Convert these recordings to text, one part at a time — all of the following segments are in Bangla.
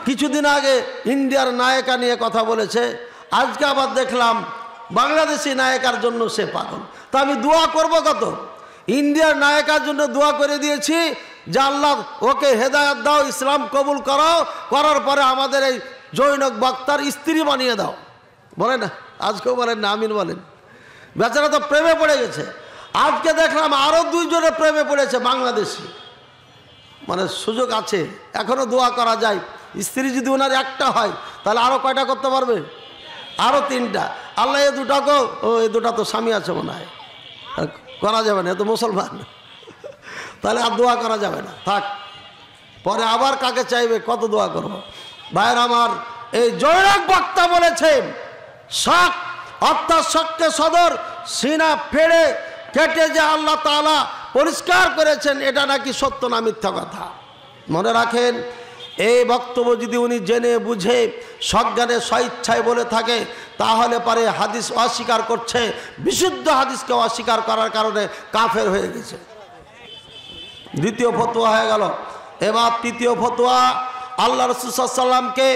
কিছুদিন আগে ইন্ডিয়ার নায়িকা নিয়ে কথা বলেছে, আজকে আবার দেখলাম বাংলাদেশি নায়িকার জন্য সে পাগল। তা আমি দোয়া করব কত? ইন্ডিয়ার নায়িকার জন্য দোয়া করে দিয়েছি যে আল্লাহ ওকে হেদায়েত দাও, ইসলাম কবুল করাও, করার পরে আমাদের এই জৈনক বক্তার স্ত্রী বানিয়ে দাও। বলে না, আজকেও বলেন না, আমিন বলেন। বেচারা তো প্রেমে পড়ে গেছে। আজকে দেখলাম আরও 2 জনে প্রেমে পড়েছে বাংলাদেশি। মানে সুযোগ আছে, এখনও দোয়া করা যায়। স্ত্রী যদি ওনার একটা হয় তাহলে আরও কয়টা করতে পারবে? আরও 3টা। আল্লাহ এ দুটাকেও, এই দুটা তো স্বামী আছে মনে হয়, করা যাবে না, এ তো মুসলমান, তাহলে আর দোয়া করা যাবে না, থাক। পরে আবার কাকে চাইবে, কত দোয়া করব? ভাইয়ের আমার, এই জৈনক বক্তা বলেছেন শক অর্থাৎ শককে সদর সিনা ফেড়ে কেটে যে আল্লাহ তাআলা পরিষ্কার করেছেন, এটা নাকি সত্য না মিথ্যা কথা। মনে রাখেন, এই বক্তব্য যদি উনি জেনে বুঝে সজ্ঞানে স্বইচ্ছায় বলে থাকে তাহলে পরে হাদিস অস্বীকার করছে, বিশুদ্ধ হাদিসকে অস্বীকার করার কারণে কাফের হয়ে গেছে। দ্বিতীয় ফতোয়া হয়ে গেল। এবার তৃতীয় ফতোয়া, আল্লাহ রাসূল সাল্লাল্লাহু আলাইহি ওয়াসাল্লামকে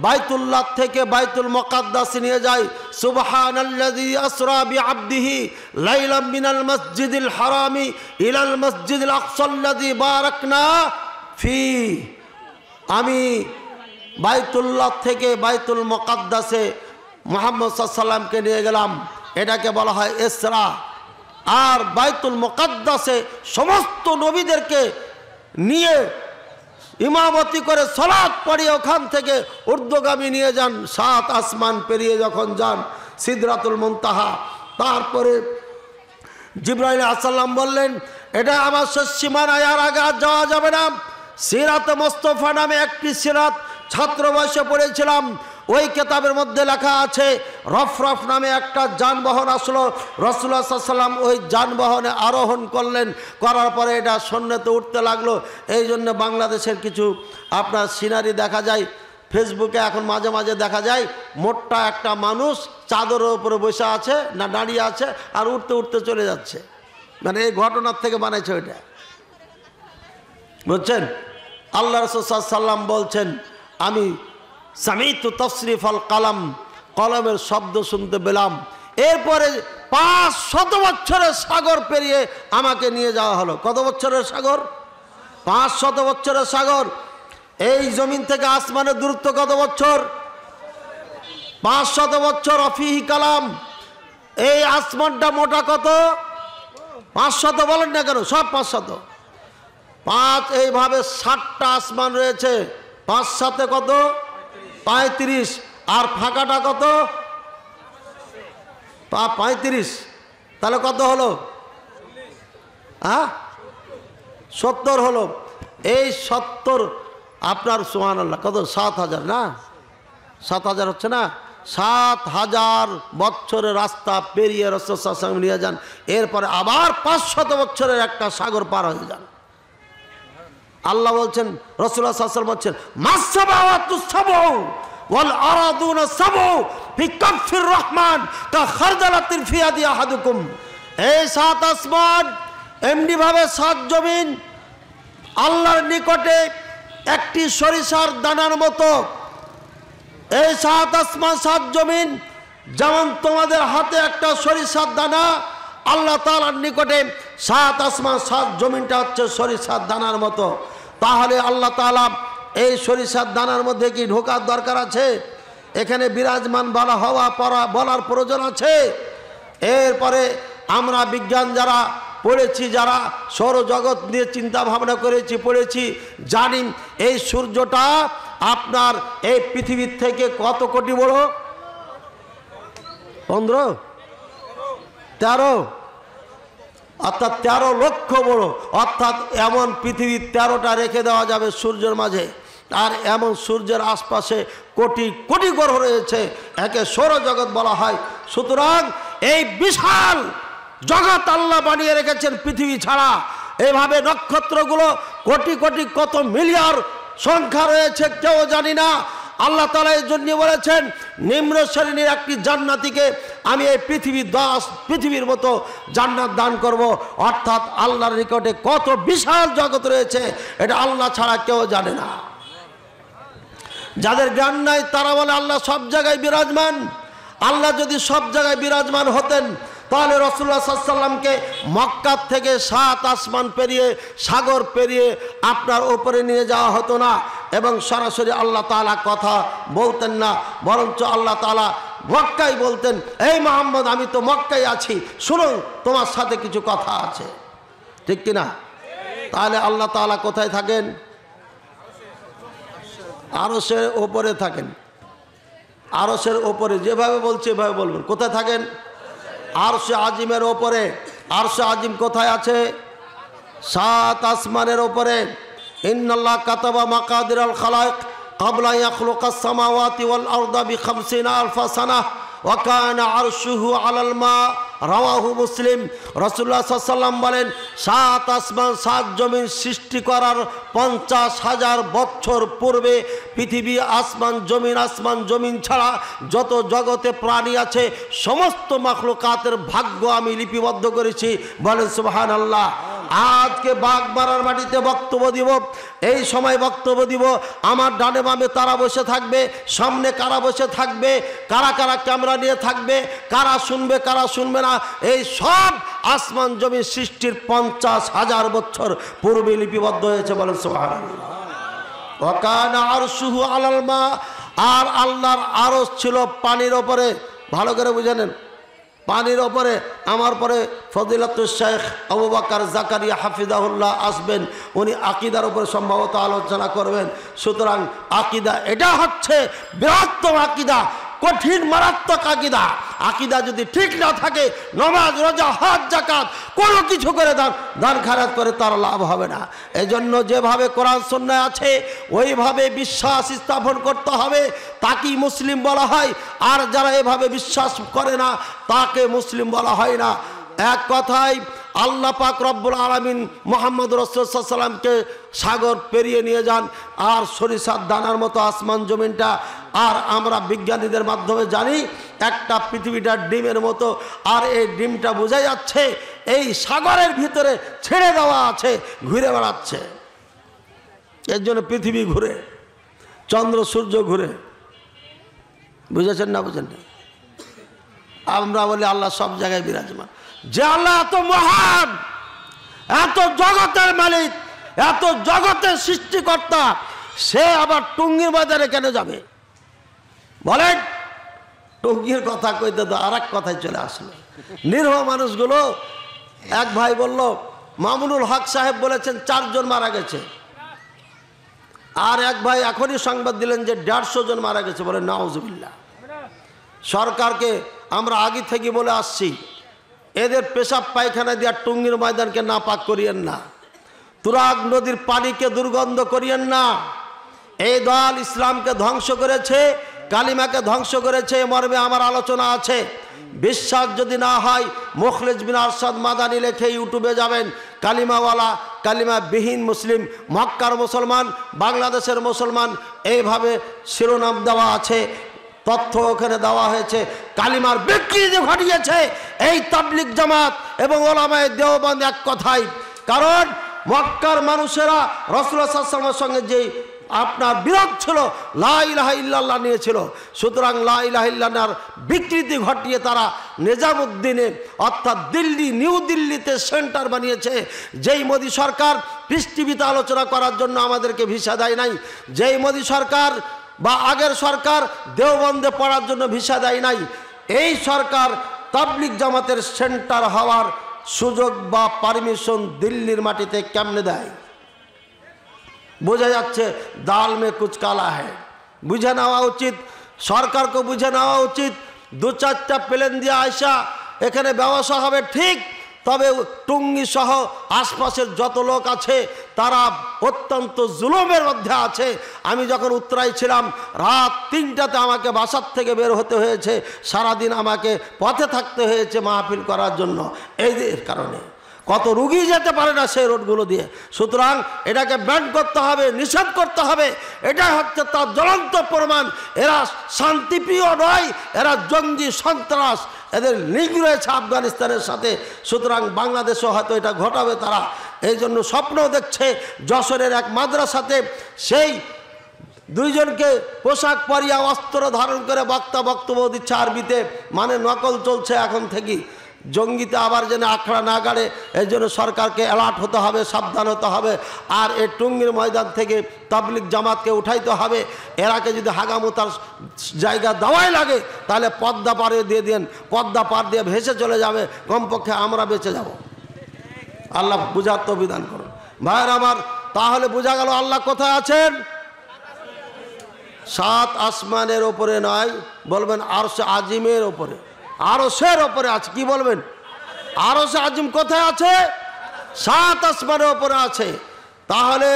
বাইতুল্লাহ থেকে বাইতুল মুকাদ্দাসে নিয়ে যায়। সুবহানাল্লাযী আসরা বিআবদিহি লাইলাম মিনাল মসজিদিল হারামি ইলাল মসজিদিল আকসাল্লাযী বারাকনা ফি। আমি বাইতুল্লাহ থেকে বাইতুল মুকাদ্দাসে মুহাম্মদ সাল্লাল্লাহু আলাইহি ওয়াসাল্লামকে নিয়ে গেলাম, এটাকে বলা হয় ইসরা। আর বাইতুল মুকাদ্দাসে সমস্ত নবীদেরকে নিয়ে ইমামতি করে সালাত পড়িয়ে ওখান থেকে ঊর্ধ্বগামী নিয়ে যান, 7 আসমান পেরিয়ে যখন যান সিদরাতুল মুনতাহা, তারপরে জিবরাইল আলাইহিস সালাম বললেন এটা আমার সীমানায়, আর আগে আর যাওয়া যাবে না। সিরাতে মুস্তাফা নামে একটি সিরাত ছাত্র বয়সে পড়েছিলাম, ওই কিতাবের মধ্যে লেখা আছে রফরফ নামে একটা যানবাহন আসলো, রাসূলুল্লাহ সাল্লাল্লাহু আলাইহি ওয়াসাল্লাম ওই যানবাহনে আরোহণ করলেন, করার পরে এটা শূন্যতে উঠতে লাগলো। এই জন্য বাংলাদেশের কিছু আপনার সিনারি দেখা যায় ফেসবুকে, এখন মাঝে মাঝে দেখা যায় মোটা একটা মানুষ চাদরের উপরে বসে আছে না দাঁড়িয়ে আছে আর উঠতে উঠতে চলে যাচ্ছে। মানে এই ঘটনার থেকে বানাইছে ওইটা, বুঝছেন? আল্লাহ রাসূল সাল্লাল্লাহু আলাইহি ওয়াসাল্লাম বলছেন আমি সামিতু তাসরিফাল কালাম, কলমের শব্দ শুনতে পেলাম। এরপরে 500 বছরের সাগর পেরিয়ে আমাকে নিয়ে যাওয়া হলো। কত বছরের সাগর? 500 বছরের সাগর। এই জমিন থেকে আসমানের দূরত্ব কত বছর? 500 বছর। অফিহি কালাম, এই আসমানটা মোটা কত? 500 বলেন না কেন, সব 500। 5 এইভাবে 60টা আসমান রয়েছে, 5 সাথে কত? 35। আর ফাঁকাটা কত? 35। তাহলে কত হলো? 70 হলো। এই 70 আপনার সুবহানাল্লাহ কত? 7000 না? 7000 হচ্ছে না? 7000 বছরের রাস্তা পেরিয়ে রাসূল সাল্লাল্লাহু আলাইহি ওয়াসাল্লাম নিয়ে যান। এরপরে আবার 500 বছরের একটা সাগর পার হয়ে যান। আল্লাহ বলছেন, রাসূলুল্লাহ সাল্লাল্লাহু আলাইহি ওয়াসাল্লাম বলছেন মাসসাবাওয়াতু সাবউ ওয়াল আরাদুনা সাবউ ফি কাফির রহমান কা খারদালাতিন ফি ইয়াদি আহাদুকুম। এই 7 আসমান এমনি ভাবে 7 জমিন আল্লাহর নিকটে একটি সরিষার দানার মতো। এই 7 আসমান 7 জমিন যেমন তোমাদের হাতে একটা সরিষার দানা, আল্লাহ তাআলার নিকটে 7 আসমান 7 জমিনটা হচ্ছে সরিষার দানার মতো। তাহলে আল্লাহ তাআলা এই সরিষার দানার মধ্যে কি ঢোকার দরকার আছে? এখানে বিরাজমান বলা হওয়া বলার প্রয়োজন আছে? এরপরে আমরা বিজ্ঞান যারা পড়েছি, যারা সৌরজগৎ নিয়ে চিন্তা ভাবনা করেছি, পড়েছি, জানি এই সূর্যটা আপনার এই পৃথিবীর থেকে কত কোটি বড়? 15, 13, অর্থাৎ 13 লক্ষ বড়। অর্থাৎ এমন পৃথিবীর 13টা রেখে দেওয়া যাবে সূর্যের মাঝে, আর এমন সূর্যের আশপাশে কোটি কোটি গ্রহ রয়েছে, একে সৌরজগৎ বলা হয়। সুতরাং এই বিশাল জগৎ আল্লাহ বানিয়ে রেখেছেন পৃথিবী ছাড়া। এইভাবে নক্ষত্রগুলো কোটি কোটি কত মিলিয়ন সংখ্যা রয়েছে, কেউ জানি না। আল্লাহ তাআলা এই জন্য বলেছেন নিম্ন শ্রেণীর একটি জান্নাতীকে আমি এই পৃথিবীর মতো জান্নাত দান করব। অর্থাৎ আল্লাহর নিকটে কত বিশাল জগৎ রয়েছে এটা আল্লাহ ছাড়া কেউ জানে না। যাদের জ্ঞান নাই তারা বলে আল্লাহ সব জায়গায় বিরাজমান। আল্লাহ যদি সব জায়গায় বিরাজমান হতেন তাহলে রাসূলুল্লাহ সাল্লাল্লাহু আলাইহি ওয়াসাল্লামকে মক্কা থেকে 7 আসমান পেরিয়ে সাগর পেরিয়ে আপনার উপরে নিয়ে যাওয়া হতো না এবং সরাসরি আল্লাহ তাআলা কথা বলতেন না, বরঞ্চ আল্লাহ তাআলা মক্কায় বলতেন, এই মুহাম্মদ আমি তো মক্কায় আছি, শুনো তোমার সাথে কিছু কথা আছে, ঠিক কিনা? তাহলে আল্লাহ তাআলা কোথায় থাকেন? আরশের ওপরে থাকেন। আরশের ওপরে, যেভাবে বলছে এভাবে বলবেন। কোথায় থাকেন? আরশে আজিমের ওপরে। আরশে আজিম কোথায় আছে? 7 আসমানের ওপরে। ইন্নাল্লাহ কাতাবা মাকাদিরাল খালাইক ক্বাবলা ইয়াখলুকাস সামাওয়াতি ওয়াল আরদা বি50 আলফা সানাহ ওয়া কানা আরশুহু আলাল মা, রাওয়াহু মুসলিম। রাসূলুল্লাহ সাল্লাল্লাহু আলাইহি ওয়াসাল্লাম বলেন 7 আসমান 7 জমিন সৃষ্টি করার 50,000 বছর পূর্বে পৃথিবী আসমান জমিন ছাড়া যত জগতে প্রাণী আছে সমস্ত মাখলুকাতের ভাগ্য আমি লিপিবদ্ধ করেছি। বলেন সুবহানাল্লাহ। আজকে বাগমারার মাটিতে বক্তব্য দিব, এই সময় বক্তব্য দিব, আমার ডানে বামে তারা বসে থাকবে, সামনে কারা বসে থাকবে, কারা কারা ক্যামেরা নিয়ে থাকবে, কারা শুনবে কারা শুনবে না, এই সব আসমান জমি সৃষ্টির 50,000 বছর পূর্বে লিপিবদ্ধ হয়েছে। বলেন সুবহানাল্লাহ। ওয়া কানা আরশুহু আলাল মা, আর আল্লাহর আরশ ছিল পানির ওপরে। ভালো করে বুঝে নেন, পানির ওপরে। আমার পরে ফজিলাতুল শেখ আবু বকর জাকারিয়া হাফিজাহুল্লাহ আসবেন, উনি আকীদার উপরে সম্ভবত আলোচনা করবেন। সুতরাং আকীদা এটা হচ্ছে বৃহত্তম আকীদা, কঠিন মারাত্মক আকীদা। আকীদা যদি ঠিক না থাকে, নামাজ রোজা হজ যাকাত কোনো কিছু করে দান খায়রাত করে তার লাভ হবে না। এজন্য যেভাবে কোরআন সুন্নাহ আছে ওইভাবে বিশ্বাস স্থাপন করতে হবে, তাকেই মুসলিম বলা হয়। আর যারা এভাবে বিশ্বাস করে না তাকে মুসলিম বলা হয় না। এক কথায় আল্লাহ পাক রব্বুল আলামিন মুহাম্মদ রাসূলুল্লাহ সাল্লাল্লাহু আলাইহি ওয়াসাল্লামকে সাগর পেরিয়ে নিয়ে যান, আর সরিষার দানার মতো আসমান জমিনটা, আর আমরা বিজ্ঞানীদের মাধ্যমে জানি একটা পৃথিবীটা ডিমের মতো, আর এই ডিমটা বোঝা যাচ্ছে এই সাগরের ভিতরে ছেড়ে দেওয়া আছে, ঘুরে বেড়াচ্ছে। এর জন্য পৃথিবী ঘুরে, চন্দ্র সূর্য ঘুরে। বুঝেছেন না? বুঝেন না? আমরা বলি আল্লাহ সব জায়গায় বিরাজমান। যে আল্লাহ এত মহান, এত জগতের মালিক, এত জগতের সৃষ্টিকর্তা, সে আবার টুঙ্গির বাজারে কেন যাবে? বলেন। টুঙ্গির কথা কইতে তো আর এক কথায় চলে আসলো। নিরীহ মানুষগুলো, এক ভাই বলল মামুনুল হক সাহেব বলেছেন 4 জন মারা গেছে, আর এক ভাই এখনই সংবাদ দিলেন যে 150 জন মারা গেছে। বলে নাউজুবিল্লাহ। সরকারকে আমরা আগে থেকে বলে আসছি, এদের পেশাব পায়খানা দিয়ে টুঙ্গির ময়দানকে নাপাক করিয়েন না, তুরাগ নদীর পানিকে দুর্গন্ধ করিয়েন না। এই দল ইসলামকে ধ্বংস করেছে, কালিমাকে ধ্বংস করেছে, মর্মে আমার আলোচনা আছে। বিশ্বাস যদি না হয় মুখলেস বিন আরশাদ মাদানী লেখে ইউটিউবে যাবেন, কালিমাওয়ালা কালিমাবিহীন মুসলিম, মক্কার মুসলমান, বাংলাদেশের মুসলমান, এইভাবে শিরোনাম দেওয়া আছে, তথ্য ওখানে দেওয়া হয়েছে। কালিমার বিকৃতি ঘটিয়েছে এই তাবলিগ জামাত এবং ওলামায়ে দেওবন্দ এক কথায়। কারণ মক্কার মানুষেরা রাসূলুল্লাহ সাল্লাল্লাহু আলাইহি ওয়াসাল্লামের সঙ্গে যে আপনার বিরোধ ছিল, লা ইলাহা ইল্লাল্লাহ নিয়েছিল। সুতরাং লা ইলাহা ইল্লাল্লাহর বিকৃতি ঘটিয়ে তারা নিজামুদ্দিনে অর্থাৎ দিল্লি, নিউ দিল্লিতে সেন্টার বানিয়েছে। যেই মোদী সরকার পৃথিবীতে আলোচনা করার জন্য আমাদেরকে ভিসা দেয় নাই, যেই মোদী সরকার বা আগের সরকার দেওবন্দে পড়ার জন্য ভিসা দেয় নাই, এই সরকার তাবলিগ জামাতের সেন্টার হওয়ার সুযোগ বা পারমিশন দিল্লির মাটিতে কেমনে দেয়? বোঝা যাচ্ছে দাল মে কুচ কালা হ্যায়। বুঝে নেওয়া উচিত, সরকারকে বুঝে নেওয়া উচিত। 2-4টা প্লেন দিয়ে আয়সা এখানে ব্যবসা হবে ঠিক, তবে টুঙ্গি সহ আশপাশের যত লোক আছে তারা অত্যন্ত জুলুমের মধ্যে আছে। আমি যখন উত্তরায় ছিলাম, রাত 3টাতে আমাকে বাসার থেকে বের হতে হয়েছে, সারাদিন আমাকে পথে থাকতে হয়েছে মাহফিল করার জন্য। এই কারণে কত রুগী যেতে পারে না সেই রোডগুলো দিয়ে। সুতরাং এটাকে ব্যান করতে হবে, নিষেধ করতে হবে। এটাই হচ্ছে তার জ্বলন্ত প্রমাণ। এরা শান্তিপ্রিয় নয়, এরা জঙ্গি সন্ত্রাস, এদের লিঙ্ক রয়েছে আফগানিস্তানের সাথে। সুতরাং বাংলাদেশেও হয়তো এটা ঘটাবে তারা। এই জন্য স্বপ্ন দেখছে যশোরের এক মাদ্রাসাতে সেই দুইজনকে পোশাক পরিয়া অস্ত্র ধারণ করে বক্তব্য দিচ্ছে আরবিতে, মানে নকল চলছে এখন থেকে। জঙ্গিতে আবার যেন আখড়া না গাড়ে, এই জন্য সরকারকে অ্যালার্ট হতে হবে, সাবধান হতে হবে। আর এই টুঙ্গির ময়দান থেকে তাবলিগ জামাতকে উঠাইতে হবে। এরাকে যদি হাগামুতার জায়গা দেওয়াই লাগে তাহলে পদ্মা পারে দিয়ে দেন, পদ্মা পার দিয়ে ভেসে চলে যাবে, কমপক্ষে আমরা বেঁচে যাব। আল্লাহ বুঝার তো বিধান করুন ভাইয়ের আমার। তাহলে বোঝা গেল আল্লাহ কোথায় আছেন? 7 আসমানের ওপরে নয়, বলবেন আরশে আজিমের ওপরে, আরশের ওপরে আছে। কি বলবেন? আরশে আজিম কোথায় আছে? 7 আসমানের ওপরে আছে। তাহলে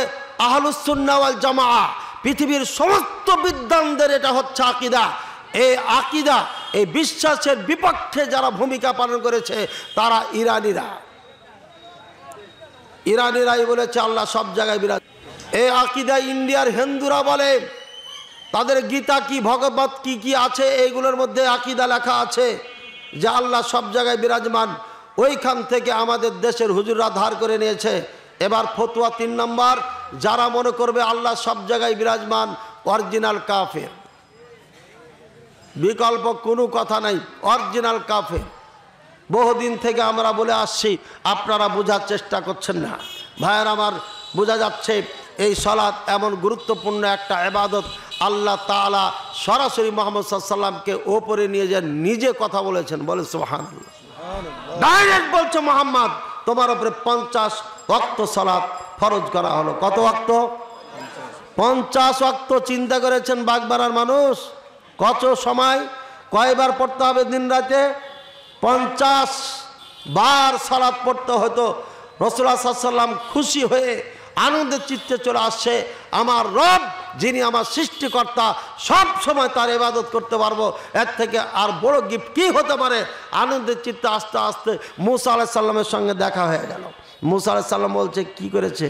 আহলুস সুন্নাহ ওয়াল জামাআহ, পৃথিবীর সমস্ত বিদ্বানদের এটা হচ্ছে আকীদা। এই আকীদা, এই বিশ্বাসের বিপক্ষে যারা ভূমিকা পালন করেছে তারা ইরানিরাই বলেছে আল্লাহ সব জায়গায় বিরাজ। এই আকীদা ইন্ডিয়ার হিন্দুরা বলে, তাদের গীতা কি, ভগবত কি আছে, এইগুলোর মধ্যে আকীদা লেখা আছে যে আল্লাহ সব জায়গায় বিরাজমান। ওইখান থেকে আমাদের দেশের হুজুররা ধার করে নিয়েছে। এবার ফতোয়া 3 নম্বর, যারা মনে করবে আল্লাহ সব জায়গায় বিরাজমান, অরিজিনাল কাফের, বিকল্প কোনো কথা নাই, অরিজিনাল কাফের। বহুদিন থেকে আমরা বলে আসছি, আপনারা বোঝার চেষ্টা করছেন না। ভাইয়ের আমার, বোঝা যাচ্ছে এই সালাত এমন গুরুত্বপূর্ণ একটা ইবাদত, আল্লাহ তাআলা সরাসরি মুহাম্মদ সাল্লাল্লাহু আলাইহি ওয়াসাল্লামকে ওপরে নিয়ে যে নিজে কথা বলেছেন। বলে সুবহানাল্লাহ, ডাইরেক্ট বলছে মুহাম্মদ তোমার উপরে 50 ওয়াক্ত সালাত ফরজ করা হলো। কত ওয়াক্ত? 50 ওয়াক্ত। চিন্তা করেছেন বাগবাড়ার মানুষ কত সময়, কয়বার পড়তে হবে দিন রাতে? 50 বার সালাত পড়তে হতো। রাসূলুল্লাহ সাল্লাল্লাহু আলাইহি ওয়াসাল্লাম খুশি হয়ে আনন্দের চিত্তে চলে আসছে, আমার রব যিনি আমার সৃষ্টিকর্তা, সব সময় তার ইবাদত করতে পারবো, এর থেকে আর বড় গিফট কি হতে পারে। আনন্দের চিত্তে আস্তে আস্তে মুসা আলাইহিস সালামের সঙ্গে দেখা হয়ে গেল। মুসা আলাইহিস সালাম বলছে কি করেছে?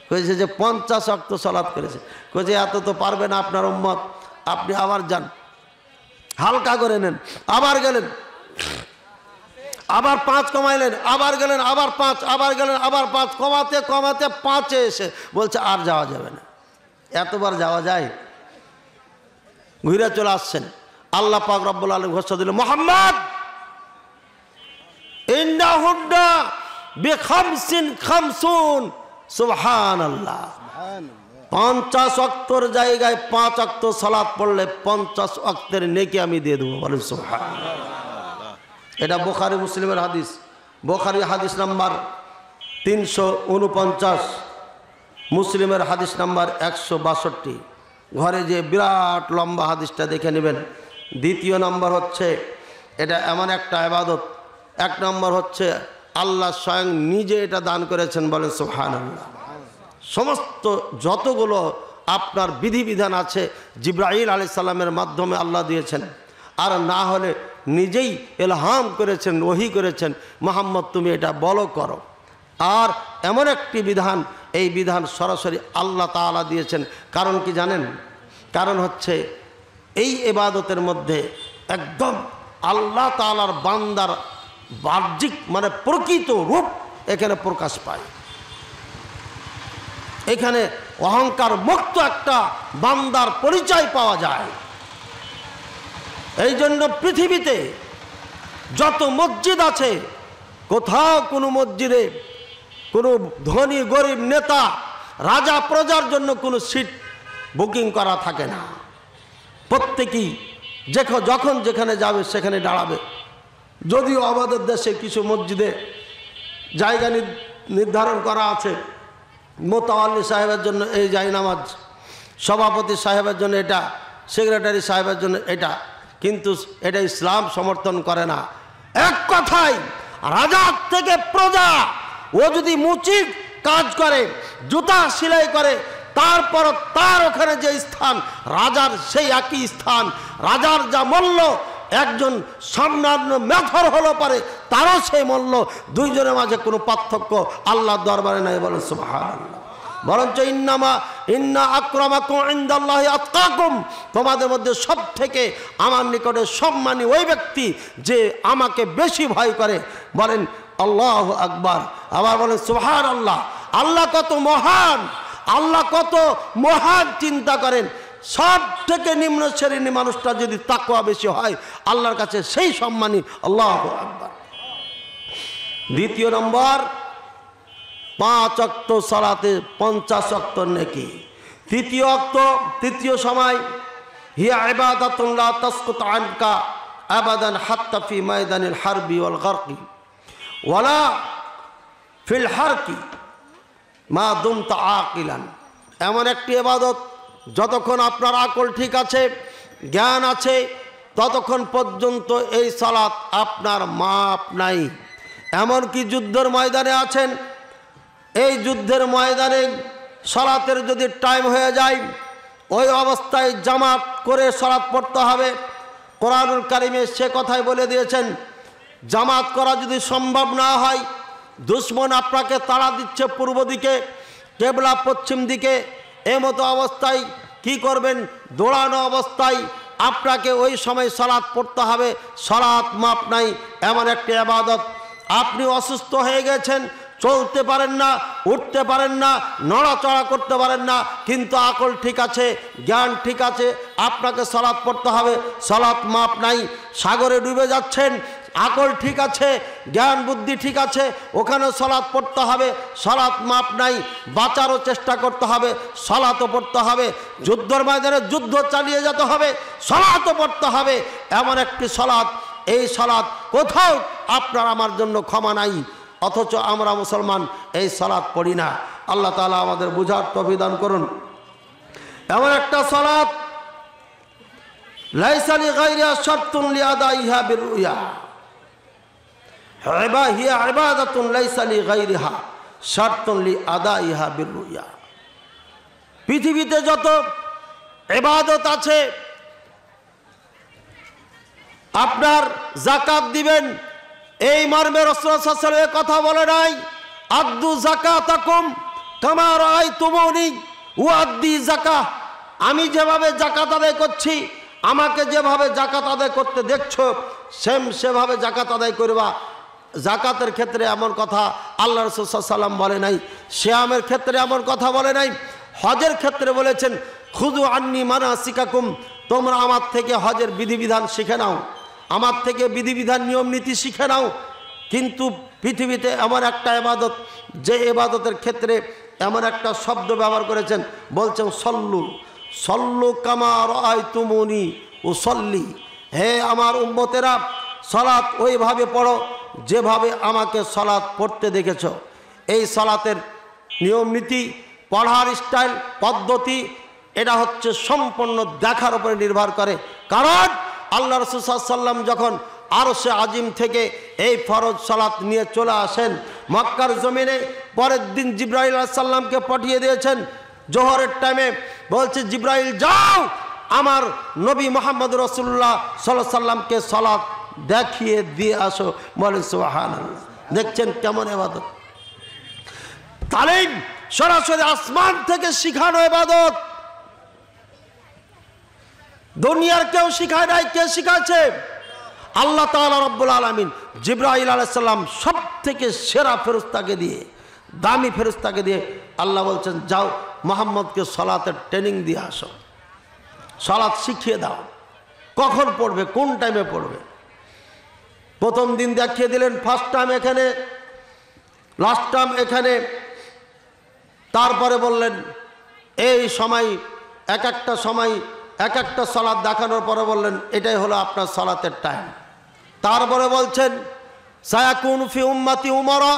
কয়েছে যে 50 ওয়াক্ত সালাত করেছে। কয়েছে এত তো পারবে না আপনার উম্মত, আপনি আবার যান, হালকা করে নেন। আবার গেলেন, আবার 5 কমাইলেন, আবার গেলেন, আবার 5, আবার গেলেন, আবার 5, কমাতে কমাতে 5-এ এসে বলছে আর যাওয়া যাবে না। এতবার যাওয়া যায়? ঘুরে চলে আসছেন। আল্লাহ পাক রব্বুল আলামিন ঘোষণা দিল, মুহাম্মদ ইন্নাহুন্না বিখামসিন খামসুন, সুবহানাল্লাহ। 50 ওয়াক্তের জায়গায় 5 ওয়াক্ত সালাত পড়লে 50 ওয়াক্তের নেকি আমি দিয়ে দেবো। বলেন সুবহানাল্লাহ। এটা বুখারী মুসলিমের হাদিস। বুখারী হাদিস নাম্বার 349, মুসলিমের হাদিস নাম্বার 162। ঘরে যে বিরাট লম্বা হাদিসটা দেখে নেবেন। দ্বিতীয় নম্বর হচ্ছে এটা এমন একটা ইবাদত, 1 নম্বর হচ্ছে আল্লাহ স্বয়ং নিজে এটা দান করেছেন। বলেন সুবহানাল্লাহ। সমস্ত যতগুলো আপনার বিধিবিধান আছে জিবরাইল আলাইহিস সালামের মাধ্যমে আল্লাহ দিয়েছেন, আর না হলে নিজেই ইলহাম করেছেন, ওহী করেছেন, মুহাম্মদ তুমি এটা বলো করো। আর এমন একটি বিধান, এই বিধান সরাসরি আল্লাহ তাআলা দিয়েছেন। কারণ কি জানেন? কারণ হচ্ছে এই ইবাদতের মধ্যে একদম আল্লাহ তাআলার বান্দার বাহ্যিক মানে প্রকৃত রূপ এখানে প্রকাশ পায়। এখানে অহংকার মুক্ত একটা বান্দার পরিচয় পাওয়া যায়। এই জন্য পৃথিবীতে যত মসজিদ আছে, কোথাও কোনো মসজিদে কোনো ধনী গরিব নেতা রাজা প্রজার জন্য কোনো সিট বুকিং করা থাকে না। প্রত্যেকেই যখন যেখানে যাবে সেখানে দাঁড়াবে। যদিও আমাদের দেশে কিছু মসজিদে জায়গা নির্ধারণ করা আছে, মোতাওয়াল্লি সাহেবের জন্য এই জায়নামাজ, সভাপতি সাহেবের জন্য এটা, সেক্রেটারি সাহেবের জন্য এটা, কিন্তু এটা ইসলাম সমর্থন করে না। এক কথায় রাজার থেকে প্রজা, ও যদি মুচিক কাজ করে, জুতা সেলাই করে, তারপর তার ওখানে যে স্থান, রাজার সেই একই স্থান, রাজার যা মূল্য একজন সামান্য মেথর হলো পারে তারও সেই মূল্য। দুইজনের মাঝে কোনো পার্থক্য আল্লাহর দরবারে নাই। বলেন সুবহানাল্লাহ। বরঞ্চ ইন্না আক্রামাকুম ইনদাল্লাহি আতকাকুম, তোমাদের মধ্যে সব থেকে আমার নিকটে সম্মানী ওই ব্যক্তি যে আমাকে বেশি ভয় করে। বলেন আল্লাহু আকবার। আবার বলেন সুবহানাল্লাহ। আল্লাহ কত মহান, আল্লাহ কত মহান চিন্তা করেন। সব থেকে নিম্ন শ্রেণীর মানুষটা যদি তাকওয়া বেশি হয় আল্লাহর কাছে সেই সম্মানী। আল্লাহু আকবার। দ্বিতীয় নম্বর, 5 ওয়াক্ত সালাতে 50 ওয়াক্ত নেকি। তৃতীয় সময় হিয়া ইবাদাতুন লা তাসকুত আনকা আবাদান হাত্তা ফি ময়দানিল হারবি ওয়াল গরকি ওয়ালা ফিল হারকি মা দুমতা আকিলান। এমন একটি ইবাদত যতক্ষণ আপনার আকল ঠিক আছে, জ্ঞান আছে, ততক্ষণ পর্যন্ত এই সালাত আপনার মাপ নাই। এমনকি যুদ্ধের ময়দানে আছেন, এই যুদ্ধের ময়দানে সালাতের যদি টাইম হয়ে যায় ওই অবস্থায় জামাত করে সালাত পড়তে হবে। কোরআনুল কারিমে সে কথাই বলে দিয়েছেন, জামাত করা যদি সম্ভব না হয়, দুশ্মন আপনাকে তাড়া দিচ্ছে পূর্ব দিকে, কেবলা পশ্চিম দিকে, এমতো অবস্থায় কি করবেন? দৌড়ানো অবস্থায় আপনাকে ওই সময় সালাত পড়তে হবে। সালাত মাপ নাই, এমন একটি ইবাদত। আপনি অসুস্থ হয়ে গেছেন, চলতে পারেন না, উঠতে পারেন না, নড়াচড়া করতে পারেন না, কিন্তু আকল ঠিক আছে, জ্ঞান ঠিক আছে, আপনাকে সালাত পড়তে হবে। সালাত মাপ নাই। সাগরে ডুবে যাচ্ছেন, আকল ঠিক আছে, জ্ঞান বুদ্ধি ঠিক আছে, ওখানে সালাত পড়তে হবে। সালাত মাপ নাই। বাঁচারও চেষ্টা করতে হবে, সালাতও পড়তে হবে। যুদ্ধের ময়দানে যুদ্ধ চালিয়ে যেতে হবে, সালাতও পড়তে হবে। এমন একটি সালাত, এই সালাত কোথাও আপনার আমার জন্য ক্ষমা নাই, অথচ আমরা মুসলমান এই সালাত পড়ি না। আল্লাহ তাআলা আমাদের বুঝার তৌফিক দান করুন। এমন একটা সালাত লাইসা লিগাইরিহা শারতুন লিআদাইহা বিররুয়া হিয়া ইবাদাতুন লাইসা লিগাইরিহা শারতুন লিআদাইহা বিররুয়া। পৃথিবীতে যত ইবাদত আছে, আপনার যাকাত দিবেন, এই মর্মে রাসূল সাল্লাল্লাহু আলাইহি ওয়াসাল্লাম কথা বলে নাই, আদ্দু যাকাতাকুম কামা রাআইতুমুনি ওয়াদ্দি যাকাত। আমি যেভাবে যাকাত আদায় করছি, আমাকে যেভাবে যাকাত আদায় করতে দেখছো, সেভাবে যাকাত আদায় করবা। যাকাতের ক্ষেত্রে এমন কথা আল্লাহ রাসূল সাল্লাল্লাহু আলাইহি ওয়াসাল্লাম বলে নাই, সিয়ামের ক্ষেত্রে এমন কথা বলে নাই। হজের ক্ষেত্রে বলেছেন, খুযু আন্নী মানাসিকাকুম, তোমরা আমার থেকে হজের বিধিবিধান শিখে নাও, আমার থেকে বিধিবিধান নিয়ম নীতি শিখে নাও। কিন্তু পৃথিবীতে এমন একটা ইবাদত, যে ইবাদতের ক্ষেত্রে এমন একটা শব্দ ব্যবহার করেছেন, বলছেন সল্লু সল্লু কামা রাআইতুমুনি উসল্লি। হে আমার উম্মতেরা, সালাত ওইভাবে পড়ো যেভাবে আমাকে সালাত পড়তে দেখেছ। এই সালাতের নিয়ম নীতি, পড়ার স্টাইল, পদ্ধতি, এটা হচ্ছে সম্পূর্ণ দেখার উপরে নির্ভর করে। কারণ আল্লাহ রাসূল সাল্লাল্লাহু আলাইহি ওয়াসাল্লাম যখন আরশে আজিম থেকে এই ফরজ সালাত নিয়ে চলে আসেন মক্কার জমিনে, পরের দিন জিবরাইল আলাইহিস সালামকে পাঠিয়ে দিয়েছেন জোহরের টাইমে। বলছে, জিবরাইল যাও আমার নবী মুহাম্মদ রাসূলুল্লাহ সাল্লাল্লাহু আলাইহি ওয়াসাল্লামকে সালাত দেখিয়ে দিয়ে আসো। বলে সুবহানাল্লাহ। দেখছেন কেমন ইবাদত, তালিম সরাসরি আসমান থেকে শিখানো ইবাদত। দুনিয়ার কেউ শিখায় নাই। কে শিখাচ্ছে? আল্লাহ তাআলা রব্বুল আলামিন জিবরাইল আলাইহিস সালাম সব থেকে সেরা ফেরেশতাকে দিয়ে, দামি ফেরেশতাকে দিয়ে আল্লাহ বলছেন, যাও মুহাম্মদকে সালাতের ট্রেনিং দিয়ে আসো, সালাত শিখিয়ে দাও, কখন পড়বে, কোন টাইমে পড়বে। প্রথম দিন দেখিয়ে দিলেন, ফার্স্ট টাইম এখানে, লাস্ট টাইম এখানে। তারপরে বললেন এই সময়, এক একটা সময় এক একটা সালাত দেখানোর পরে বললেন এটাই হলো আপনার সালাতের টাইম। তারপরে বলছেন সায়াকুন ফি উম্মতি উমারা,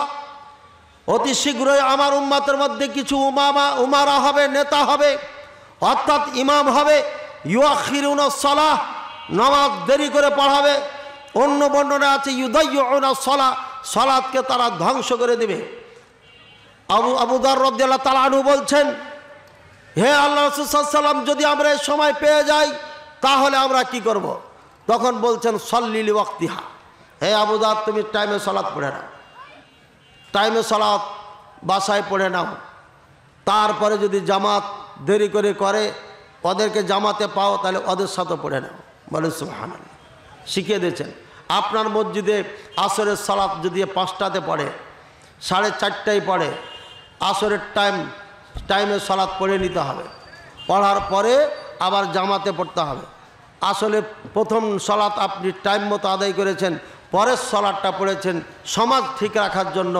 অতি শীঘ্রই আমার উম্মতের মধ্যে কিছু উমারা হবে, নেতা হবে, অর্থাৎ ইমাম হবে। ইউআখিরুনা সালাহ, নামাজ দেরি করে পড়াবে। অন্য বর্ণনা আছে ইউদাইয়ুনা সালাহ, সালাতকে তারা ধ্বংস করে দেবে। আবু যর রাদিয়াল্লাহু তাআলা আনহু বলছেন, হে আল্লাহ রাসূল সাল্লাল্লাহু আলাইহি ওয়াসাল্লাম, যদি আমরা এই সময় পেয়ে যাই তাহলে আমরা কি করব? তখন বলছেন সল্লি লিওয়াক্তিহা, হে আবু যর তুমি টাইমে সালাত পড়ে নাও, টাইমে সালাত বাসায় পড়ে নাও। তারপরে যদি জামাত দেরি করে ওদেরকে জামাতে পাও তাহলে ওদের সাথে পড়ে নাও। বলে সুবহানাল্লাহ। শিখিয়ে দিয়েছেন। আপনার মসজিদে আসরের সালাত যদি 5টাতে পড়ে, 4:30টায় পড়ে, আসরের টাইম টাইমে সালাত পড়ে নিতে হবে, পড়ার পরে আবার জামাতে পড়তে হবে। আসলে প্রথম সালাত আপনি টাইম মতো আদায় করেছেন, পরের সালাতটা পড়েছেন সমাজ ঠিক রাখার জন্য,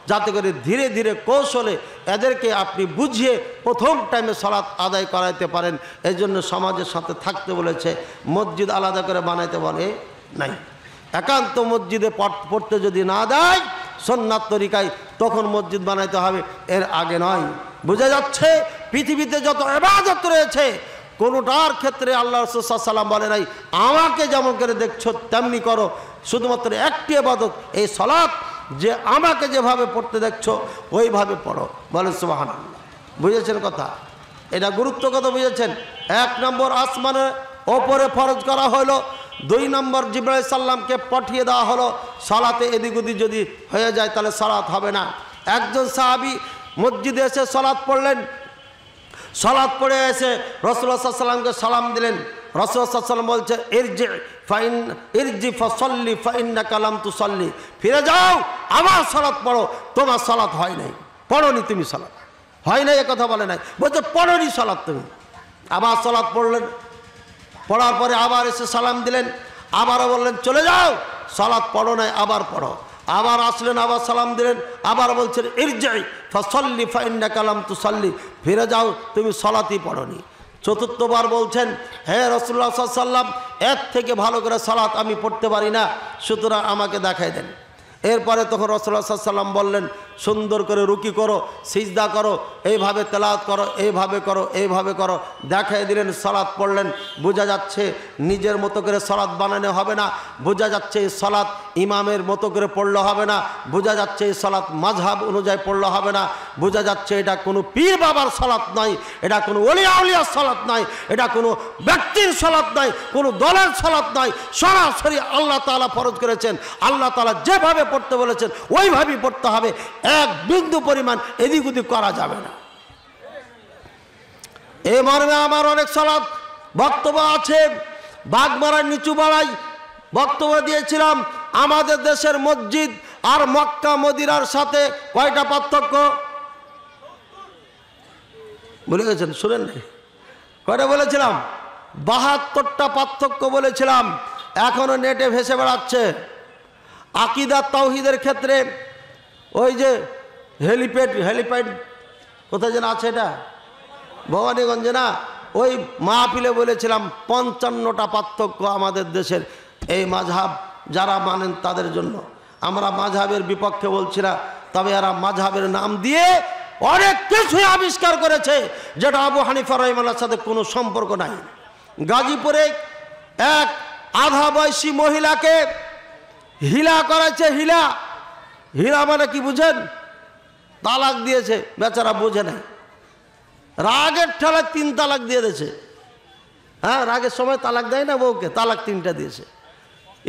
যাতে করে ধীরে ধীরে কৌশলে এদেরকে আপনি বুঝিয়ে প্রথম টাইমে সালাত আদায় করাইতে পারেন। এই জন্য সমাজের সাথে থাকতে বলেছে, মসজিদ আলাদা করে বানাইতে বলে নাই। একান্ত মসজিদে পড়তে যদি না দেয় সুন্নাত তরিকায়, তখন মসজিদ বানাইতে হবে, এর আগে নয়। বোঝা যাচ্ছে পৃথিবীতে যত ইবাদত রয়েছে কোনোটার ক্ষেত্রে আল্লাহ রাসূল সাল্লাল্লাহু আলাইহি ওয়াসাল্লাম বলে নাই আমাকে যেমন করে দেখছো তেমনি করো। শুধুমাত্র একটি ইবাদত এই সালাত, যে আমাকে যেভাবে পড়তে দেখছো ওইভাবে পড়ো। বলেন সুবহানাল্লাহ। বুঝেছেন কথা? এটা গুরুত্ব কত বুঝেছেন? 1 নম্বর আসমানের ওপরে ফরজ করা হলো, 2 নম্বর জিবরাইল সাল্লামকে পাঠিয়ে দেওয়া হলো। সালাতে এদিক ওদিক যদি হয়ে যায় তাহলে সালাত হবে না। একজন সাহাবী মসজিদে এসে সালাত পড়লেন, সালাত পড়ে এসে রাসূলুল্লাহ সাল্লাল্লাহু আলাইহি ওয়াসাল্লামকে সালাম দিলেন। রাসূলুল্লাহ সাল্লাল্লাহু আলাইহি ওয়াসাল্লাম বলছে ইরজি ফাসাল্লি ফাইন্নাকা লাম তুসাল্লি, ফিরে যাও আবার সালাত পড়ো, তোমার সালাত হয় নাই, পড়োনি তুমি সালাত, হয় নাই এ কথা বলে নাই, বলছে পড়োনি সালাত তুমি। আবার সালাত পড়লেন, পড়ার পরে আবার এসে সালাম দিলেন, আবারও বললেন চলে যাও সালাত পড়ো নাই, আবার পড়ো। আবার আসলেন, আবার সালাম দিলেন, আবার বলছেন ইরজি ফাসাল্লি ফাইন্নাকা লাম তুসাল্লি, ফিরে যাও তুমি সালাতই পড়োনি। চতুর্থবার বলছেন হে রাসূলুল্লাহ সাল্লাল্লাহু আলাইহি ওয়াসাল্লাম, এর থেকে ভালো করে সালাত আমি পড়তে পারি না, সুতরাং আমাকে দেখাই দেন। এরপরে তখন রাসূলুল্লাহ সাল্লাল্লাহু আলাইহি ওয়াসাল্লাম বললেন সুন্দর করে রুকি করো, সিজদা করো, এইভাবে তেলাওয়াত করো, এইভাবে করো, এইভাবে করো, দেখাই দিলেন। সালাত পড়লেন। বোঝা যাচ্ছে নিজের মতো করে সালাত বানানো হবে না, বোঝা যাচ্ছে এই সালাত ইমামের মতো করে পড়লে হবে না, বোঝা যাচ্ছে এই সালাত মাযহাব অনুযায়ী পড়লে হবে না, বোঝা যাচ্ছে এটা কোনো পীর বাবার সালাত নয়, এটা কোনো ওলিয়া আউলিয়ার সালাত নয়, এটা কোনো ব্যক্তির সালাত নয়, কোনো দলের সালাত নয়। সরাসরি আল্লাহ তাআলা ফরজ করেছেন, আল্লাহ তাআলা যেভাবে পড়তে বলেছেন ওইভাবেই পড়তে হবে, এক বিন্দু পরিমাণ এদিক ওদিক করা যাবে না। এই মর্মে আমার অনেক সালাত বক্তব্য আছে, বাগমারার নিচু বাড়াই বক্তব্য দিয়েছিলাম। আমাদের দেশের মসজিদ আর মক্কা মদিনার সাথে কয়টা পার্থক্য বলে গেছেন? শুনেন নাই? কয়টা বলেছিলাম? 72টা পার্থক্য বলেছিলাম, এখনো নেটে ভেসে বেড়াচ্ছে। আকীদা তাওহীদের ক্ষেত্রে ওই যে হেলিপ্যাড কোথায় যেন আছে, এটা ভবানীগঞ্জে না, ওই মাহফিলে বলেছিলাম 55টা পার্থক্য আমাদের দেশের এই মাযহাব যারা মানেন তাদের জন্য। আমরা মাযহাবের বিপক্ষে বলছি না, তবে এরা মাযহাবের নাম দিয়ে অনেক কিছুই আবিষ্কার করেছে যেটা আবু হানিফা রাহিমাহুল্লাহর সাথে কোনো সম্পর্ক নাই। গাজীপুরে এক আধা বয়সী মহিলাকে হিলা করেছে। হিলা মানে কি বুঝেন? তালাক দিয়েছে, বেচারা বোঝে নাই, রাগের ঠেলায় 3 তালাক দিয়ে দিয়েছে। হ্যাঁ, রাগের সময় তালাক দেয় না বউকে, তালাক 3টা দিয়েছে।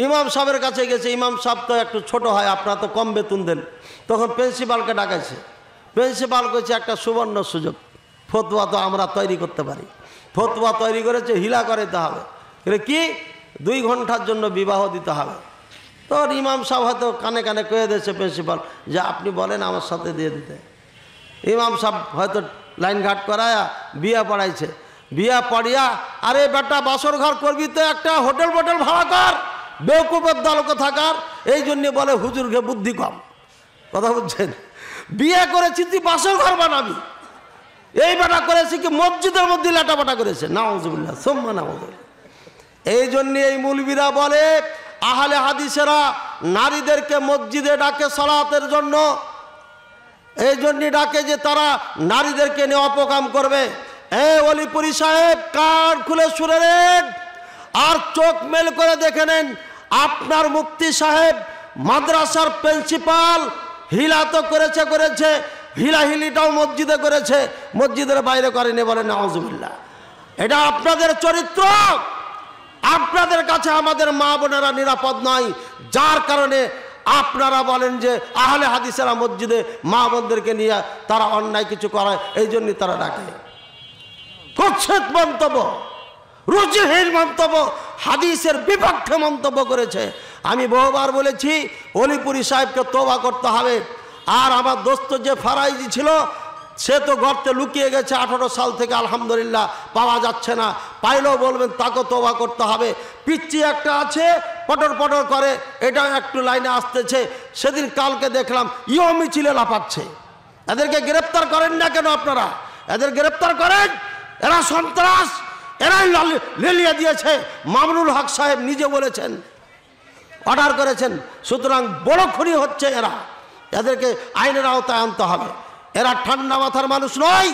ইমাম সাহেবের কাছে গেছে, ইমাম সাহেব তো একটু ছোট হয়, আপনারা তো কম বেতন দেন, তখন প্রিন্সিপালকে ডাকাইছে। প্রিন্সিপাল কইছে একটা সুবর্ণ সুযোগ, ফতোয়া তো আমরা তৈরি করতে পারি। ফতোয়া তৈরি করেছে হিলা করাইতে হবে, কি 2 ঘন্টার জন্য বিবাহ দিতে হবে। তো ইমাম সাহেব হয়তো কানে কানে কয়ে দিয়েছে প্রিন্সিপাল যে আপনি বলেন আমার সাথে দিয়ে দিতে। ইমাম সাহেব হয়তো লাইন ঘাট করায়া বিয়া পড়াইছে। বিয়া পড়িয়া আরে বেটা বাসর ঘর করবি তো একটা হোটেল ভাড়া কর, বেউকুফের দল থাকার, এই জন্য বলে হুজুরকে বুদ্ধি কম। কথা বুঝছেন? বিয়ে করেছি তুই বাসর ঘর বানাবি, এই বেটা করেছি কি মসজিদের মধ্যে লাটাপাটা করেছে। নাউজুবিল্লাহ সুম্মা নাউজুবিল্লাহ। এই জন্য এই মৌলবীরা বলে আহলে হাদিসেরা নারীদেরকে মসজিদে ডাকে সালাতের জন্য, এই জন্যই ডাকে যে তারা নারীদেরকে নিয়ে অপকাম করবে। ওলিপুরি সাহেব কান খুলে শুনে নেন আর চোখ মেল করে দেখে নেন, আপনার মুফতি সাহেব মাদ্রাসার প্রিন্সিপাল হিলা তো করেছে, হিলাহিলিটাও মসজিদে করেছে, মসজিদের বাইরে করেনি। বলে নাউজুবিল্লাহ। এটা আপনাদের চরিত্র, আপনাদের কাছে আমাদের মা বোনেরা নিরাপদ নয়, যার কারণে আপনারা বলেন যে আহলে হাদিসেরা মসজিদে মা বোনদেরকে নিয়ে তারা অন্যায় কিছু করে, এই জন্য তারা ডাকে। কুৎসিত মন্তব্য, রুচিহীন মন্তব্য, হাদিসের বিপক্ষে মন্তব্য করেছে। আমি বহুবার বলেছি ওলিপুরি সাহেবকে তওবা করতে হবে। আর আমার দোস্ত যে ফারাইজি ছিল সে তো গর্তে লুকিয়ে গেছে 18 সাল থেকে, আলহামদুলিল্লাহ পাওয়া যাচ্ছে না। পাইলেও বলবেন তাকে তওবা করতে হবে। পিচ্চি একটা আছে পটর পটর করে, এটাও একটু লাইনে আসতেছে। সেদিন কালকে দেখলাম ইও মিছিলে লাফাচ্ছে। এদেরকে গ্রেপ্তার করেন না কেন আপনারা? এদের গ্রেপ্তার করেন, এরা সন্ত্রাস, এরাই লেলিয়ে দিয়েছে। মামুনুল হক সাহেব নিজে বলেছেন, অর্ডার করেছেন। সুতরাং বড় খুনি হচ্ছে এরা, এদেরকে আইনের আওতায় আনতে হবে। এরা ঠান্ডা মাথার মানুষ নয়।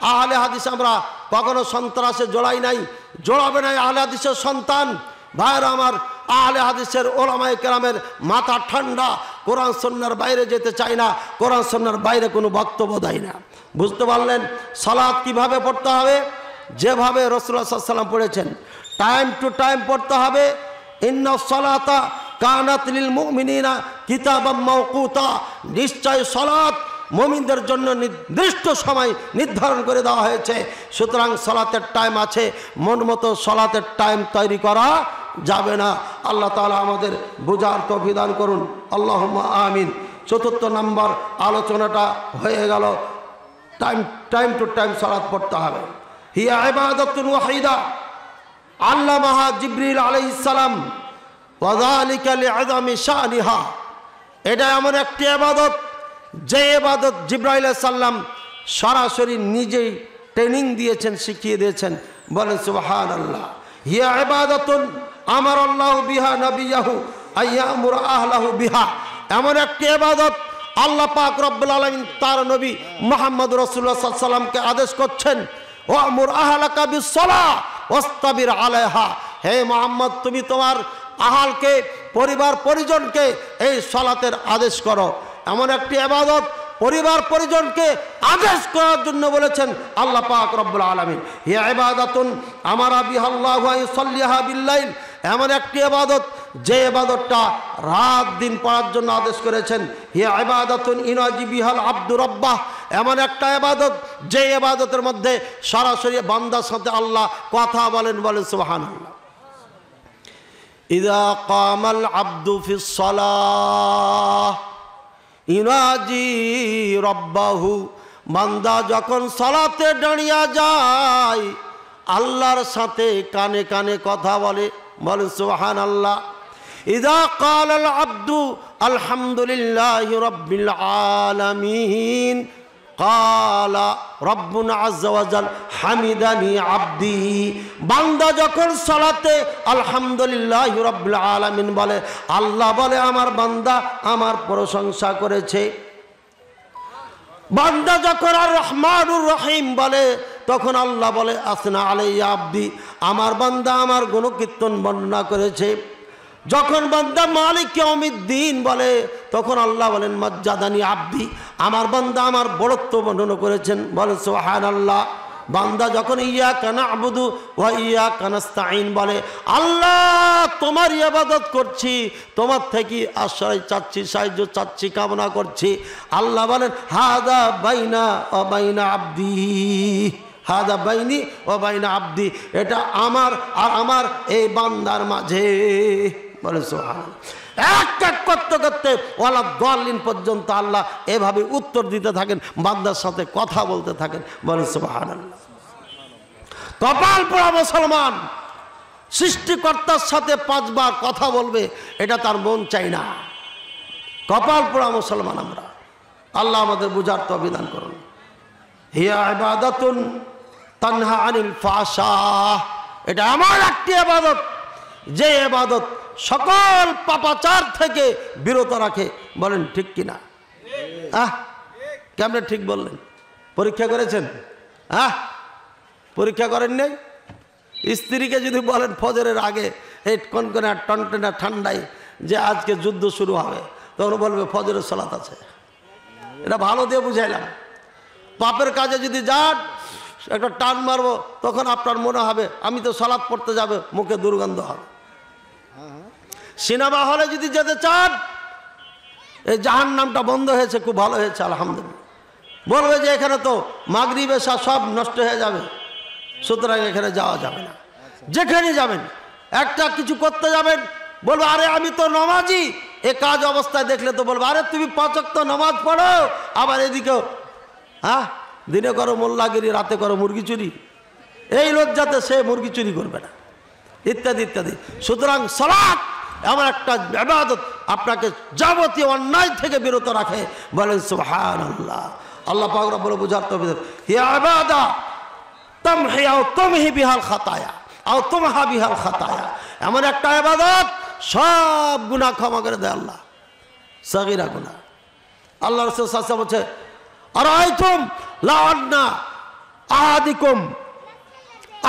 আহলে হাদিস আমরা কখনো সন্ত্রাসে জড়াই নাই, জড়াবে নাই। আহলে হাদিসের সন্তান ভাইরা আমার, আহলে হাদিসের ওলামায়ে কেরামের মাথা ঠান্ডা, কোরআন সুন্নাহর বাইরে যেতে চায় না, কোরআন সুন্নাহর বাইরে কোনো বক্তব্য দেয় না। বুঝতে পারলেন? সালাত কিভাবে পড়তে হবে? যেভাবে রাসূলুল্লাহ সাল্লাল্লাহু আলাইহি ওয়াসাল্লাম পড়েছেন, টাইম টু টাইম পড়তে হবে। ইন্নাস সালাতা কানাত লিল মুমিনিনা কিতাবাম মাওকুতা, নিশ্চয় সালাত মুমিনদের জন্য নির্দিষ্ট সময় নির্ধারণ করে দেওয়া হয়েছে। সুতরাং সালাতের টাইম আছে, মন মতো সালাতের টাইম তৈরি করা যাবে না। আল্লাহ তাআলা আমাদের বুঝার তৌফিক দান করুন, আল্লাহুম্মা আমিন। চতুর্থ নম্বর আলোচনাটা হয়ে গেল, টাইম টু টাইম সালাত পড়তে হবে। হিয়া ইবাদাতুন ওয়াহিদা আল্লামাহা জিবরিল আলাইহিস সালাম ওয়া যালিকা লিআযামি শানিহা। এটা এমন একটি ইবাদত যে ইবাদত জিবরাইল আলাইহিস সালাম সরাসরি নিজেই ট্রেনিং দিয়েছেন, শিখিয়ে দিয়েছেন। বলেন সুবহানাল্লাহ। হিয়া ইবাদাতুন আমারাল্লাহু বিহা নবিয়াহু আইয়ামুর আহলাহু বিহা। এমন একটি ইবাদত আল্লাহ পাক রব্বুল আলামিন তার নবী মুহাম্মদ রাসূলুল্লাহ সাল্লাল্লাহু আলাইহি ওয়াসাল্লামকে আদেশ করছেন, ওয়ামুর আহলাকা বিসসালাহ ওয়াসতাবির আলাইহা। হে মুহাম্মদ, তুমি তোমার আহালকে, পরিবার পরিজনকে এই সালাতের আদেশ করো। এমন একটি ইবাদত পরিবার পরিজনকে আদেশ করার জন্য বলেছেন আল্লাহ পাক রব্বুল আলামিন। হিয়া ইবাদাতুন আমারা বিহাল্লাহু আইসাল্লিহা বিল্লাইল। এমন একটি ইবাদত যে ইবাদতটা রাত দিন পড়ার জন্য আদেশ করেছেন। হিয়া ইবাদাতুন ইনাজি বিহাল আব্দু রাব্বাহ। এমন একটা ইবাদত যে ইবাদতের মধ্যে সরাসরি বান্দার সাথে আল্লাহ কথা বলেন। বলেন সুবহানাল্লাহ। ইযা কামাল আব্দু ফিস সালাহ ইনাজি রব্বাহু। বান্দা যখন সালাতে দাঁড়িয়ে যায় আল্লাহর সাথে কানে কানে কথা বলে। বলেন সুবহানাল্লাহ। ইযা ক্বালাল আব্দু আলহামদুলিল্লাহি রাব্বিল আলামিন ক্বালা রব্বুনা আযজা ওয়া জাল হামিদানি আব্দি। বান্দা যখন সালাতে আলহামদুলিল্লাহি রাব্বিল আলামিন বলে, আল্লাহ বলে আমার বান্দা আমার প্রশংসা করেছে। বান্দা যখন আর রহমানুর রহিম বলে তখন আল্লাহ বলে আসনা আলাইয়া আব্দি, আমার বান্দা আমার গুণকীর্তন বর্ণনা করেছে। যখন বান্দা মালিক ইয়াউমিদ্দিন বলে তখন আল্লাহ বলেন মাজ্জাদানি আব্দি, আমার বান্দা আমার বড়ত্ব বর্ণনা করেছেন। বলেন সুবহানাল্লাহ। বান্দা যখন ইয়াকা না'বুদু ওয়া ইয়াকা নাস্তাঈন বলে, আল্লাহ তোমার ইবাদত করছি, তোমার থেকে আশ্রয় চাচ্ছি, সাহায্য চাচ্ছি, কামনা করছি। আল্লাহ বলেন হাদা বাইনা ওয়া বাইনা আব্দি, হাদা বাইনি ওয়া বাইনা আব্দি, এটা আমার আর আমার এই বান্দার মাঝে। বলে সুবহানাল্লাহ। এক এক করতে করতে ওয়ালা দাল্লিন পর্যন্ত আল্লাহ এভাবে উত্তর দিতে থাকেন, বান্দার সাথে কথা বলতে থাকেন। বলে সুবহানাল্লাহ। কপাল পোড়া মুসলমান সৃষ্টিকর্তার সাথে 5 বার কথা বলবে, এটা তার মন চাই না। কপাল পোড়া মুসলমান আমরা। আল্লাহ আমাদের বুঝার তৌফিক দান করুন। হিয়া ইবাদাতুন তানহা আনিল ফাহশা। এটা এমন একটি ইবাদত যে ইবাদত সকল পাপাচার থেকে বিরত রাখে। বলেন ঠিক কিনা? কেমনে ঠিক বললেন? পরীক্ষা করেছেন? পরীক্ষা করেন নাই? স্ত্রীকে যদি বলেন ফজরের আগে এই কনকনে টনটনা ঠান্ডায় যে আজকে যুদ্ধ শুরু হবে, তখন বলবে ফজরের সালাত আছে। এটা ভালো দিয়ে বুঝাইলাম। পাপের কাজে যদি যান একটা টান মারবো, তখন আপনার মনে হবে আমি তো সালাত পড়তে যাবে, মুখে দুর্গন্ধ হবে। সিনেমা হলে যদি যেতে চান, এই জাহান্নামটা বন্ধ হয়েছে, খুব ভালো হয়েছে আলহামদুলিল্লাহ, বলবে যে এখানে তো মাগরিব এশা সব নষ্ট হয়ে যাবে, সুতরাং এখানে যাওয়া যাবে না। যেখানে যাবেন একটা কিছু করতে যাবেন, বলবো আরে আমি তো নামাজি। এ কাজ অবস্থায় দেখলে তো বলবো আরে তুমি 5 ওয়াক্ত নামাজ পড়ো, আবার এদিকেও দিনে করো মোল্লাগিরি, রাতে করো মুরগি চুরি, এই লজ্জাতে সে মুরগি চুরি করবে না, ইত্যাদি ইত্যাদি। সুতরাং সালাত এমন একটা ইবাদত আপনাকে যাবতীয় অন্যায় থেকে বিরত রাখে। বলেন সুবহানাল্লাহ। আল্লাহ পাক রব্বুল বুঝার তৌফিক। হিয়া ইবাদা তামহি আও তুমহি বিহাল খাতায়া আও তুমহা বিহাল খাতায়া, এমন একটা ইবাদত সব গুনাহ ক্ষমা করে দেয় আল্লাহ, সগীরা গুনাহ। আল্লাহ রাসূল সাল্লাল্লাহু আলাইহি ওয়াসাল্লাম বলেছে, আরাইতুম লা আন্না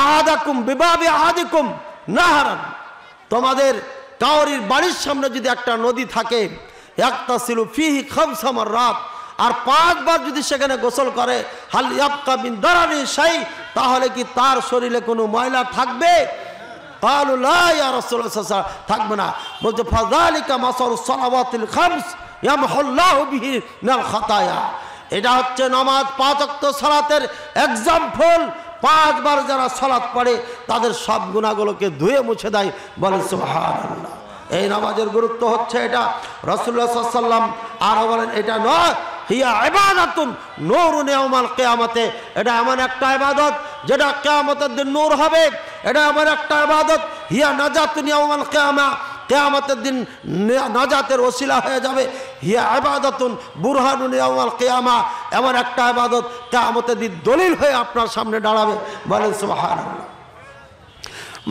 আহাদাকুম বিবাবি আহাদিকুম নাহারান, তোমাদের কাউরির বাড়ির সামনে যদি একটা নদী থাকে, ইয়াক্তাসিলু ফিহি খামসা মাররাত, আর 5 বার যদি সেখানে গোসল করে, হাল ইয়াবকা মিন দারানি শাই, তাহলে কি তার শরীরে কোনো ময়লা থাকবে? ক্বালু লা ইয়া রাসূলুল্লাহ সাল্লাল্লাহু আলাইহি ওয়াসাল্লাম, থাকবে না। বলতে ফাযালিকা মাসারুস সালাওয়াতিল খামস ইয়ামহুল্লাহু বিহি মিনাল খাতায়া, এটা হচ্ছে নামাজ 5 ওয়াক্ত সালাতের এক্সাম্পল। 5 বার যারা সালাত পড়ে তাদের সব গুনাহগুলোকে ধুয়ে মুছে দেয়। বলেন সুবহানাল্লাহ। এই নামাজের গুরুত্ব হচ্ছে এটা। রাসূলুল্লাহ সাল্লাল্লাহু আলাইহি ওয়াসাল্লাম আরো বলেন, এটা নয় হিয়া ইবাদাতুন নূরুন ইয়াউমাল কিয়ামাতে, এটা এমন একটা ইবাদত যেটা কিয়ামতের দিন নূর হবে। এটা এমন একটা ইবাদত হিয়া নাজাতুন ইয়াউমাল কিয়ামা, কিয়ামতের দিন নাজাতের ওসিলা হয়ে যাবে। হিয়া ইবাদাতুন বুরহানুন ইয়াউমাল কিয়ামা, এমন একটা ইবাদত কিয়ামতের দিন দলিল হয়ে আপনার সামনে দাঁড়াবে। বলেন সুবহানাল্লাহ।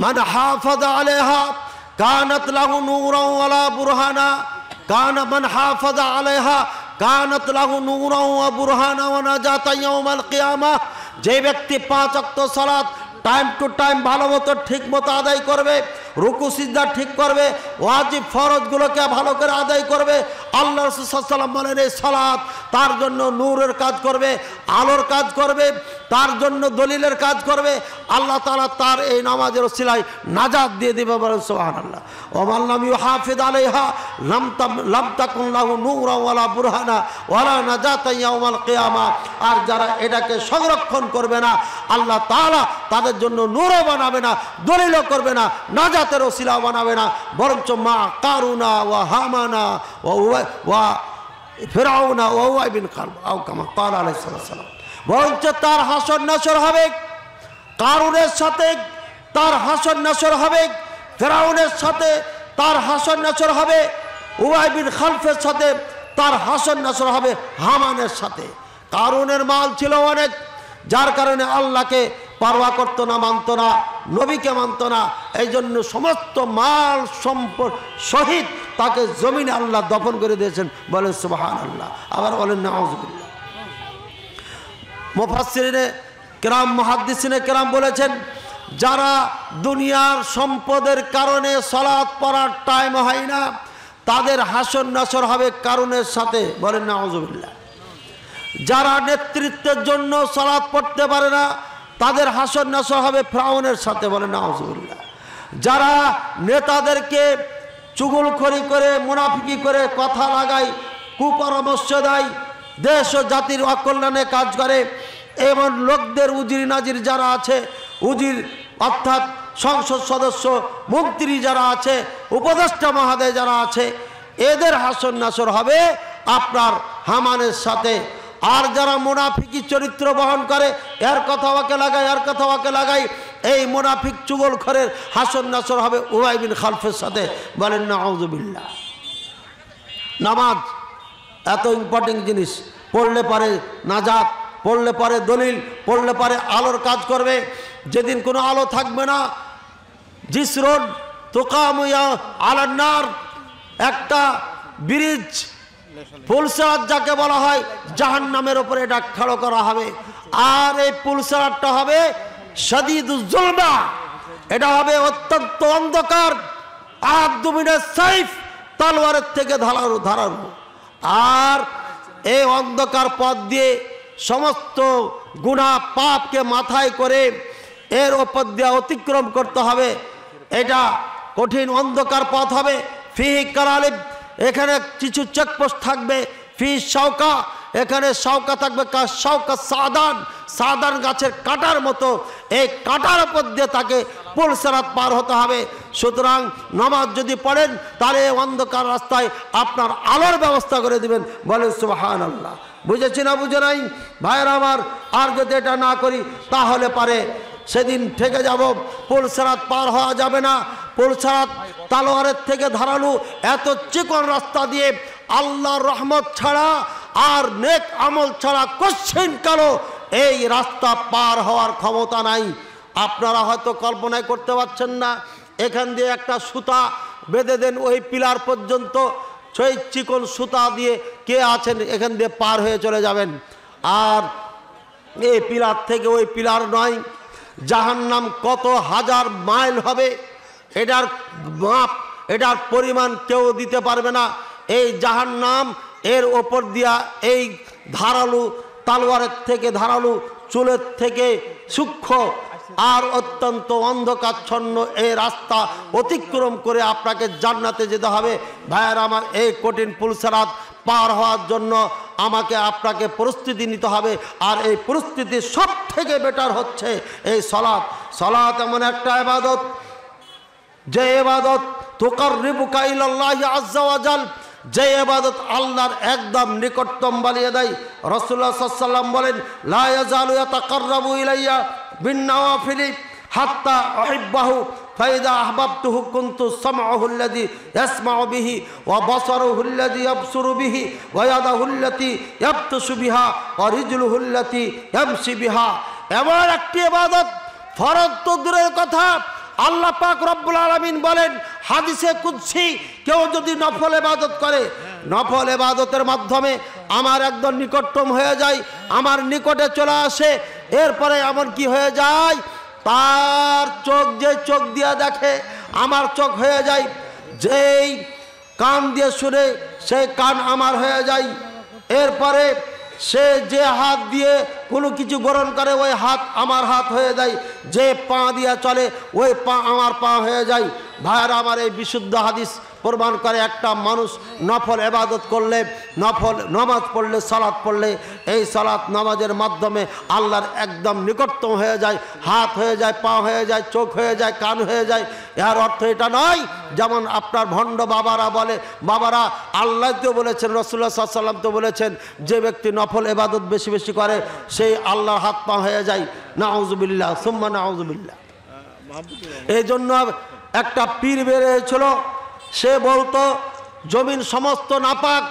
মান হাফাযা আলাইহা কানাত লাহু নূরান ওয়ালা বুরহানা, কানা মান হাফাযা আলাইহা কানাত লাহু নূরান ওয়া বুরহানা ওয়া নাজাতা ইয়াউমাল কিয়ামা, যে ব্যক্তি 5 ওয়াক্ত সালাত টাইম টু টাইম ভালো মতো ঠিক মতো আদায় করবে, রুকু সিজদা ঠিক করবে, ওয়াজিব ফরজগুলোকে ভালো করে আদায় করবে, আল্লাহ রাসূল সাল্লাল্লাহু আলাইহি ওয়াসাল্লাম বলেন এই সালাত তার জন্য নূরের কাজ করবে, আলোর কাজ করবে, তার জন্য দলিলের কাজ করবে। আল্লাহ তাআলা তার এই নামাজের ওসিলায় নাজাত দিয়ে দিবে। বলেন সুবহানাল্লাহ। ওয়া মান লাম ইউহাফিজ আলাইহা লাম তাকুন লাহু নূরা ওয়ালা বুরহানা ওয়ালা নাজাতা ইয়াউমাল কিয়ামা, আর যারা এটাকে সংরক্ষণ করবে না, আল্লাহ তাআলা তাদের জন্য নূরও বানাবে না, দলিলও করবে না, নাজাতের ওসিলা বানাবে না, বরঞ্চ মা কারুনা ওয়া হামানা ওয়া ফিরআউনা ওয়া উবাই বিন খালব আও কামা ক্বালা আলাইহিস সালাম, বরঞ্চ তার হাসর নাসর হবে, কারুনের সাথে তার হাসর নাসর হবে, ফিরআউনের সাথে তার হাসর নাসর হবে, উবাই বিন খালফের সাথে তার হাসর নাসর হবে, হামানের সাথে। কারুনের মাল ছিল অনেক, যার কারণে আল্লাহকে পারওয়া করতো না, মানতো না, নবীকে মানতো না, এই জন্য সমস্ত মাল সম্পদ সহিত তাকে জমিনে আল্লাহ দফন করে দিয়েছেন। বলেন সুবহানাল্লাহ। আবার বলেন নাউযুবিল্লাহ। মুফাসসিরিনে কেরাম, মুহাদ্দিসিনে কেরাম বলেছেন, যারা দুনিয়ার সম্পদের কারণে সালাত পড়ার টাইম হয় না, তাদের হাসর নাসর হবে কারুনের সাথে। বলেন নাউযুবিল্লাহ। যারা নেতৃত্বের জন্য সালাত পড়তে পারে না, তাদের হাসর নাসর হবে ফিরআউনের সাথে। বলেন নাউযুবিল্লাহ। যারা নেতাদেরকে চুগলখড়ি করে, মুনাফিকি করে কথা লাগায়, কুপরামর্শ দেয়, দেশ ও জাতির অকল্যাণে কাজ করে, এমন লোকদের উজির নাজির যারা আছে, উজির অর্থাৎ সংসদ সদস্য, মন্ত্রী যারা আছে, উপদেষ্টা মহোদয় যারা আছে, এদের হাসর নাসর হবে আপনার হামানের সাথে। আর যারা মুনাফিকি চরিত্র বহন করে, এর কথা ওকে লাগায়, এর কথা ওকে লাগায়, এই মুনাফিক চুগলখড়ের হাসর নাসর হবে উবাই বিন খালফের সাথে। বলেন নাউযুবিল্লাহ। নামাজ এত ইম্পর্টেন্ট জিনিস, পড়লে পারে নাজাত, পড়লে পারে দলিল, পড়লে পারে আলোর কাজ করবে। যেদিন কোনো আলো থাকবে না, জিসরুন তুকামু আলান নার, একটা ব্রিজ, পুলসেরাত যাকে বলা হয়, জাহান্নামের উপরে এটা খাড়ো করা হবে। আর এই পুলসেরাতটা হবে শাদীদুজ জুলমা, এটা হবে অত্যন্ত অন্ধকার, আব্দু মিনাস সাইফ, তলোয়ারের থেকে ধারালো। আর এই অন্ধকার পথ দিয়ে সমস্ত গুনাহ পাপকে মাথায় করে এর ওপর দিয়ে অতিক্রম করতে হবে। এটা কঠিন অন্ধকার পথ হবে। ফিহি কারালিব, এখানে কিছু চেকপোস্ট থাকবে। ফি শাওকা, এখানে শাওকা থাকবে, শাওকা সাদান, সাদান গাছের কাটার মতো, এই কাটার উপর দিয়ে তাকে পুলসেরাত পার হতে হবে। সুতরাং নামাজ যদি পড়েন, তাহলে অন্ধকার রাস্তায় আপনার আলোর ব্যবস্থা করে দিবেন। বলেন সুবহানাল্লাহ। বুঝেছি না বুঝে নাই ভাইয়েরা আমার? আর যদি এটা না করি তাহলে পারে সেদিন থেকে যাব, পুলসেরাত পার হওয়া যাবে না। পুলসেরাত তালোয়ারের থেকে ধারালো এত চিকন রাস্তা দিয়ে আল্লাহর রহমত ছাড়া আর নেক আমল ছাড়া কোশ্চিন কালো এই রাস্তা পার হওয়ার ক্ষমতা নাই। আপনারা হয়তো কল্পনাই করতে পারছেন না। এখান দিয়ে একটা সুতা বেঁধে দেন ওই পিলার পর্যন্ত, সেই চিকন সুতা দিয়ে কে আছেন এখান দিয়ে পার হয়ে চলে যাবেন। আর এই পিলার থেকে ওই পিলার নয়, জাহান্নাম কত হাজার মাইল হবে এটার মাপ, এটার পরিমাণ কেউ দিতে পারবে না। এই জাহান্নাম এর ওপর দিয়া এই ধারালো তালোয়ারের থেকে ধারালো চুলের থেকে সূক্ষ্ম আর অত্যন্ত অন্ধকারচ্ছন্ন এই রাস্তা অতিক্রম করে আপনাকে জান্নাতে যেতে হবে। ভাইয়ের আমার, এই কঠিন পুলসেরাত পার হওয়ার জন্য আমাকে আপনাকে প্রস্তুতি নিতে হবে। আর এই প্রস্তুতি সব থেকে বেটার হচ্ছে এই সালাত। সালাত এমন একটা ইবাদত, যে ইবাদত তুকাররিবুকা ইলাল্লাহি আযজা ওয়া জাল, যে ইবাদত আল্লাহর একদম নিকটতম বানিয়ে দেয়। রাসূলুল্লাহ সাল্লাল্লাহু আলাইহি ওয়াসাল্লাম বলেন, লা ইয়াজালু ইয়াতাকাররাবু ইলাইয়া বিন-নওয়াফিলি হাত্তা উহিব্বাহু ফাইদা আহবাবতুহু কুনতু সামআহু আল্লাযী ইয়াসমাউ বিহি ওয়া বাসারুহু আল্লাযী ইয়াবসুরু বিহি ওয়া ইয়াদাহু আল্লাতী ইয়াবতাসু বিহা ওয়া রিজলুহু আল্লাতী ইয়ামশি বিহা। এমন একটি ইবাদত, ফরজ তো দূরের কথা, আল্লাহ পাক রব্বুল আলামিন বলেন হাদিসে কুদসি, কেউ যদি নফল ইবাদত করে, নফল ইবাদতের মাধ্যমে আমার একদম নিকটতম হয়ে যায়, আমার নিকটে চলে আসে, এরপরে এমন কি হয়ে যায়, তার চোখ যে চোখ দিয়ে দেখে আমার চোখ হয়ে যায়, যেই কান দিয়ে শুনে সেই কান আমার হয়ে যায়, এরপরে সে যে হাত দিয়ে কোনো কিছু গ্রহণ করে ওই হাত আমার হাত হয়ে যায়, যে পা দিয়ে চলে ওই পা আমার পা হয়ে যায়। ভাইয়েরা আমার, এই বিশুদ্ধ হাদিস প্রমাণ করে একটা মানুষ নফল ইবাদত করলে, নফল নামাজ পড়লে, সালাত পড়লে, এই সালাত নামাজের মাধ্যমে আল্লাহর একদম নিকটতম হয়ে যায়, হাত হয়ে যায়, পা হয়ে যায়, চোখ হয়ে যায়, কান হয়ে যায়। এর অর্থ এটা নয় যেমন আপনার ভণ্ড বাবারা বলে, বাবারা আল্লাহ তো বলেছেন, রাসূলুল্লাহ সাল্লাল্লাহু আলাইহি ওয়াসাল্লাম তো বলেছেন, যে ব্যক্তি নফল ইবাদত বেশি বেশি করে সেই আল্লাহর হাত পা হয়ে যায়। নাউযুবিল্লাহ সুম্মা নাউযুবিল্লাহ। এই জন্য একটা পীর বের হয়েছিল, সে বলতো জমিন সমস্ত নাপাক।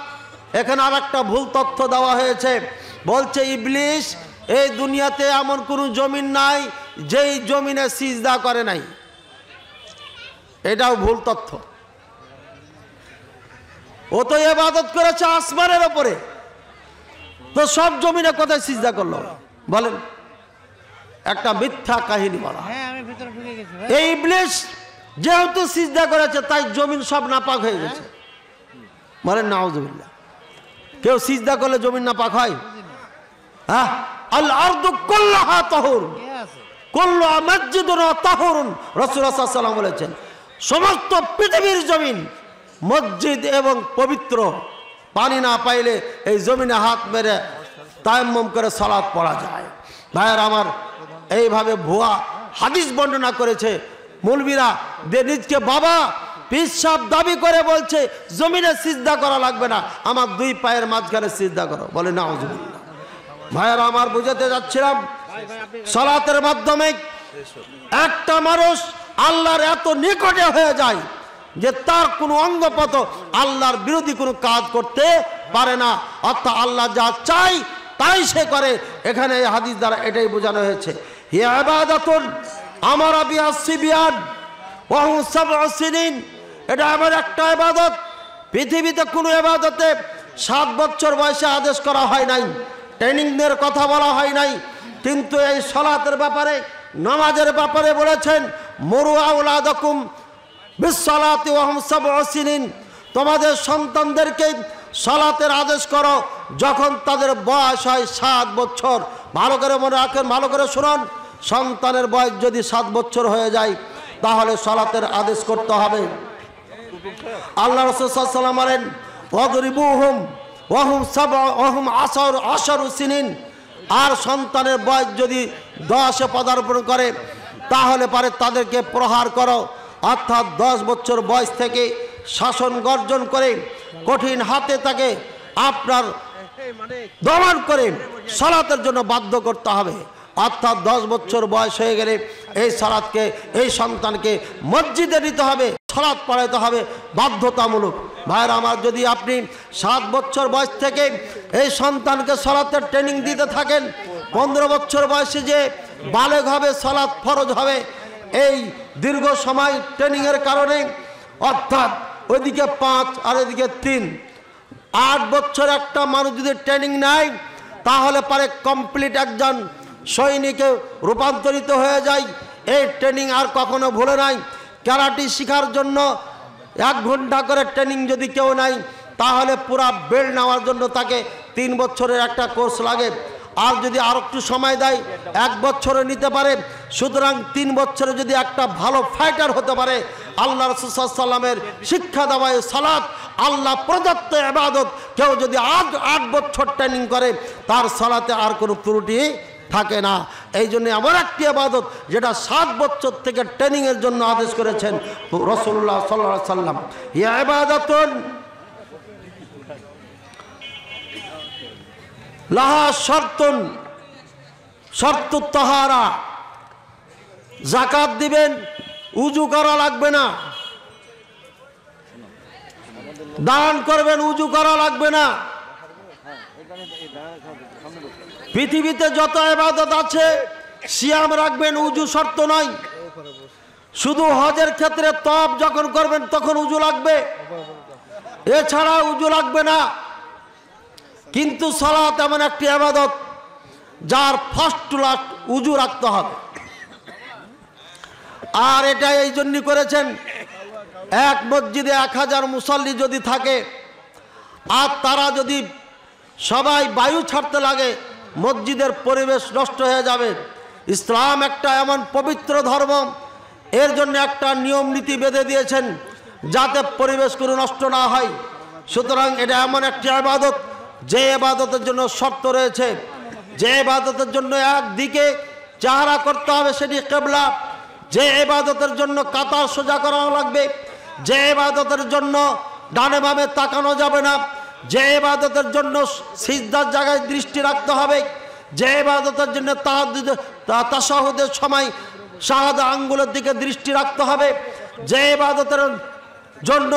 এখানে আর একটা ভুল তথ্য দেওয়া হয়েছে, বলছে ইবলিস এই দুনিয়াতে এমন কোনো জমিন নাই যেই জমিনে সিজদা করে নাই। এটাও ভুল তথ্য। ও তো ইবাদত করেছে আসমানের ওপরে, তো সব জমিনে কোথায় সিজদা করলো বলেন? একটা মিথ্যা কাহিনী বলা। এই ইবলিস যেহেতু সিজদা করেছে তাই জমিন সব নাপাক হয়ে গেছে, বলেন নাউযুবিল্লাহ। কেউ সিজদা করলে জমিন নাপাক হয়? হ্যাঁ, আল আরদু কুল্লুহা তাহুর, কুল্লু মাসজিদুন তাহুরুন, রাসূলুল্লাহ সাল্লাল্লাহু আলাইহি ওয়াসাল্লাম বলেছেন সমস্ত পৃথিবীর জমিন মসজিদ এবং পবিত্র। পানি না পাইলে এই জমিনে হাত মেরে তায়াম্মুম করে সালাত পড়া যায়। ভাইয়ের আমার, এইভাবে ভুয়া হাদিস বর্ণনা করেছে মৌলবীরা, নিজকে বাবা পীর সাহেব দাবি করে বলছে জমিনে সিজদা করা লাগবে না, আমার দুই পায়ের মাঝখানে সিজদা করো, বলে নাউযুবিল্লাহ। ভাইয়েরা আমার, বুঝাতে যাচ্ছিলাম সালাতের মাধ্যমে একটা মানুষ আল্লাহর এত নিকটে হয়ে যায় যে তার কোনো অঙ্গপত আল্লাহর বিরোধী কোনো কাজ করতে পারে না, অর্থাৎ আল্লাহ যা চাই তাই সে করে। এখানে এই হাদিস দ্বারা এটাই বোঝানো হয়েছে, হি ইবাদাতুন আমারা বিহা সিবিয়ান ওয়া হুম সাবউ সিনিন। এটা এমন একটা ইবাদত, পৃথিবীতে কোনো ইবাদতে 7 বছর বয়সে আদেশ করা হয় নাই, ট্রেনিংয়ের কথা বলা হয় নাই, কিন্তু এই সালাতের ব্যাপারে, নামাজের ব্যাপারে বলেছেন মুরু আওলাদাকুম বিসসালাতি ওয়া হুম সাবউ সিনিন। তোমাদের সন্তানদেরকে সালাতের আদেশ করো যখন তাদের বয়স হয় 7 বছর। ভালো করে মনে রাখেন, ভালো করে শুনুন, সন্তানের বয়স যদি 7 বছর হয়ে যায় তাহলে সালাতের আদেশ করতে হবে। আল্লাহ রাসূল সাল্লাল্লাহু আলাইহি ওয়াসাল্লাম বলেন ওয়াদরিবুহুম ওয়া হুম সাবউ ওয়া হুম আশারু সিনিন। আর সন্তানের বয়স যদি 10-এ পদার্পণ করে তাহলে পারে তাদেরকে প্রহার করো, অর্থাৎ 10 বছর বয়স থেকে শাসন গর্জন করে কঠিন হাতে তাকে আপনার দমন করে সালাতের জন্য বাধ্য করতে হবে। অর্থাৎ 10 বছর বয়স হয়ে গেলে এই সালাতকে, এই সন্তানকে মসজিদে নিতে হবে, সালাত পড়াইতে হবে বাধ্যতামূলক। ভাইরা আমার, যদি আপনি 7 বছর বয়স থেকে এই সন্তানকে সালাতের ট্রেনিং দিতে থাকেন, 15 বছর বয়সে যে বালেগ হবে, সালাত ফরজ হবে, এই দীর্ঘ সময় ট্রেনিংয়ের কারণে, অর্থাৎ ওইদিকে 5 আর এদিকে 3, 8 বছর একটা মানুষ যদি ট্রেনিং নেয় তাহলে পারে কমপ্লিট একজন সৈনিকে রূপান্তরিত হয়ে যায়। এই ট্রেনিং আর কখনো ভুলে নাই। ক্যারাটি শেখার জন্য 1 ঘন্টা করে ট্রেনিং যদি কেউ নেয় তাহলে পুরা বেল্ট নেওয়ার জন্য তাকে 3 বছরের একটা কোর্স লাগে। আর যদি আর একটু সময় দেয় 1 বছরে নিতে পারে। সুতরাং 3 বছরে যদি একটা ভালো ফাইটার হতে পারে, আল্লাহ রাসূল সাল্লাল্লাহু আলাইহি ওয়াসাল্লামের শিক্ষা দেওয়ায় সালাত আল্লাহ প্রদত্ত ইবাদত, কেউ যদি 8 বছর ট্রেনিং করে তার সালাতে আর কোনো ত্রুটি থাকে না। এই জন্য এমন একটি ইবাদত যেটা 7 বছর থেকে ট্রেনিংয়ের জন্য আদেশ করেছেন রাসূলুল্লাহ সাল্লাল্লাহু আলাইহি ওয়াসাল্লাম। ইয়া ইবাদাতুন লাহা শর্তুন, শর্তু তাহারা। যাকাত দিবেন, উজু করা লাগবে না। দান করবেন, উজু করা লাগবে না। পৃথিবীতে যত ইবাদত আছে, সিয়াম রাখবেন, উজু শর্ত নয়। শুধু হজের ক্ষেত্রে তওয়াফ যখন করবেন তখন উজু লাগবে, এছাড়া উজু লাগবে না। কিন্তু সালাত এমন একটি ইবাদত যার ফার্স্ট টু লাস্ট উজু রাখতে হবে। আর এটা এই জন্য করেছেন, এক মসজিদে 1000 মুসল্লি যদি থাকে আর তারা যদি সবাই বায়ু ছাড়তে লাগে, মসজিদের পরিবেশ নষ্ট হয়ে যাবে। ইসলাম একটা এমন পবিত্র ধর্ম, এর জন্য একটা নিয়ম নীতি বেঁধে দিয়েছেন যাতে পরিবেশ কোনো নষ্ট না হয়। সুতরাং এটা এমন একটি ইবাদত যে ইবাদতের জন্য শর্ত রয়েছে, যে ইবাদতের জন্য একদিকে চেহারা করতে হবে সেটি কিবলা, যে ইবাদতের জন্য কাতার সোজা করানো লাগবে, যে ইবাদতের জন্য ডানে বামে তাকানো যাবে না, যে ইবাদতের জন্য সিজদার জায়গায় দৃষ্টি রাখতে হবে, যে ইবাদতের জন্য তাশাহুদের সময় শাহাদা আঙ্গুলের দিকে দৃষ্টি রাখতে হবে, যে ইবাদতের জন্য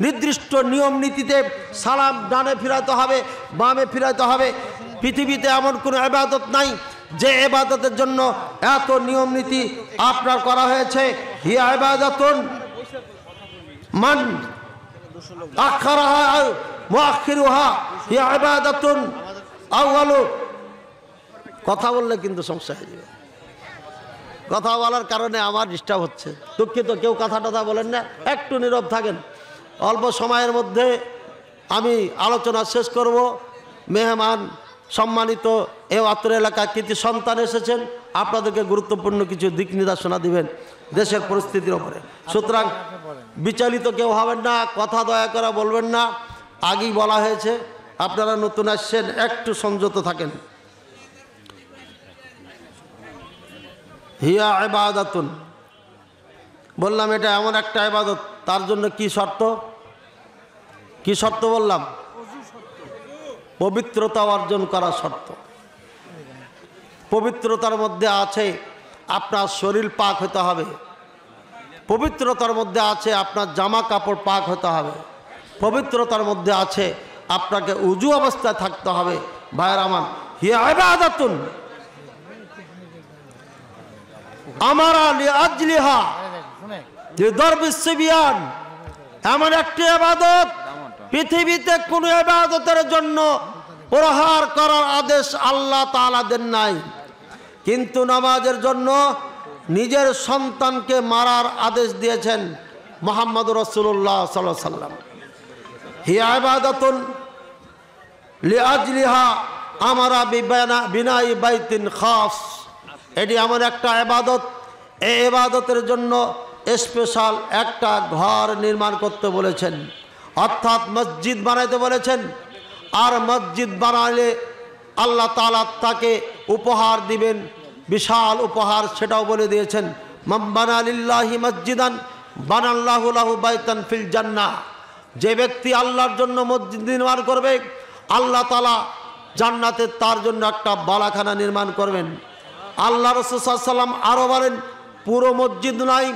নির্দিষ্ট নিয়ম নীতিতে সালাম ডানে ফিরাতে হবে, বামে ফিরাতে হবে। পৃথিবীতে এমন কোনো ইবাদত নাই যে ইবাদতের জন্য এত নিয়ম নীতি আপনার করা হয়েছে। হিয়া ইবাদাতুন মান আখারাহা মুআখিরুহা হিয়া ইবাদাতুন আউয়ালু। কথা বললে কিন্তু সমস্যা হয়ে যাবে। কথা বলার কারণে আমার ডিস্টার্ব হচ্ছে, দুঃখিত। কেউ কথা টথা বলেন না, একটু নীরব থাকেন। অল্প সময়ের মধ্যে আমি আলোচনা শেষ করব। মেহমান সম্মানিত এ অত্র এলাকায় কৃতি সন্তান এসেছেন, আপনাদেরকে গুরুত্বপূর্ণ কিছু দিক নির্দেশনা দিবেন দেশের পরিস্থিতির ওপরে। সুতরাং বিচলিত কেউ হবেন না, কথা দয়া করে বলবেন না। আগেই বলা হয়েছে, আপনারা নতুন আসছেন, একটু সংযত থাকেন। হিয়া ইবাদাতুন, বললাম এটা এমন একটা ইবাদত, তার জন্য কি শর্ত? কি শর্ত বললাম? পবিত্রতা অর্জন করা শর্ত। পবিত্রতার মধ্যে আছে আপনার শরীর পাক হতে হবে, পবিত্রতার মধ্যে আছে আপনার জামা কাপড় পাক হতে হবে, পবিত্রতার মধ্যে আছে আপনাকে উজু অবস্থায় থাকতে হবে। ভাইয়ের আমার, হিয়া ইবাদাতুন আমারা লিআজলিহা লিদরবিস সিবিয়ান, এমন একটি ইবাদত পৃথিবীতে কোন ইবাদতের জন্য প্রহার করার আদেশ আল্লাহ তাআলা দেন নাই, কিন্তু নামাজের জন্য নিজের সন্তানকে মারার আদেশ দিয়েছেন মুহাম্মদুর রাসূলুল্লাহ সাল্লাল্লাহু আলাইহি ওয়াসাল্লাম। হিয়া ইবাদাতুন লিআজলিহা আমারা বিনাই বাইতিন খাস, এটি এমন একটা ইবাদত, এই ইবাদতের জন্য স্পেশাল একটা ঘর নির্মাণ করতে বলেছেন, অর্থাৎ মসজিদ বানাইতে বলেছেন। আর মসজিদ বানাইলে আল্লাহ তাআলা তাকে উপহার দিবেন, বিশাল উপহার, সেটাও বলে দিয়েছেন। মান বানা লিল্লাহি মসজিদান বানাল্লাহু লাহু বাইতান ফিল জান্নাহ, যে ব্যক্তি আল্লাহর জন্য মসজিদ নির্মাণ করবে, আল্লাহ তাআলা জান্নাতে তার জন্য একটা বালাখানা নির্মাণ করবেন। আল্লাহ রাসূল সাল্লাল্লাহু আলাইহি ওয়াসাল্লাম আরও বলেন, পুরো মসজিদ নয়,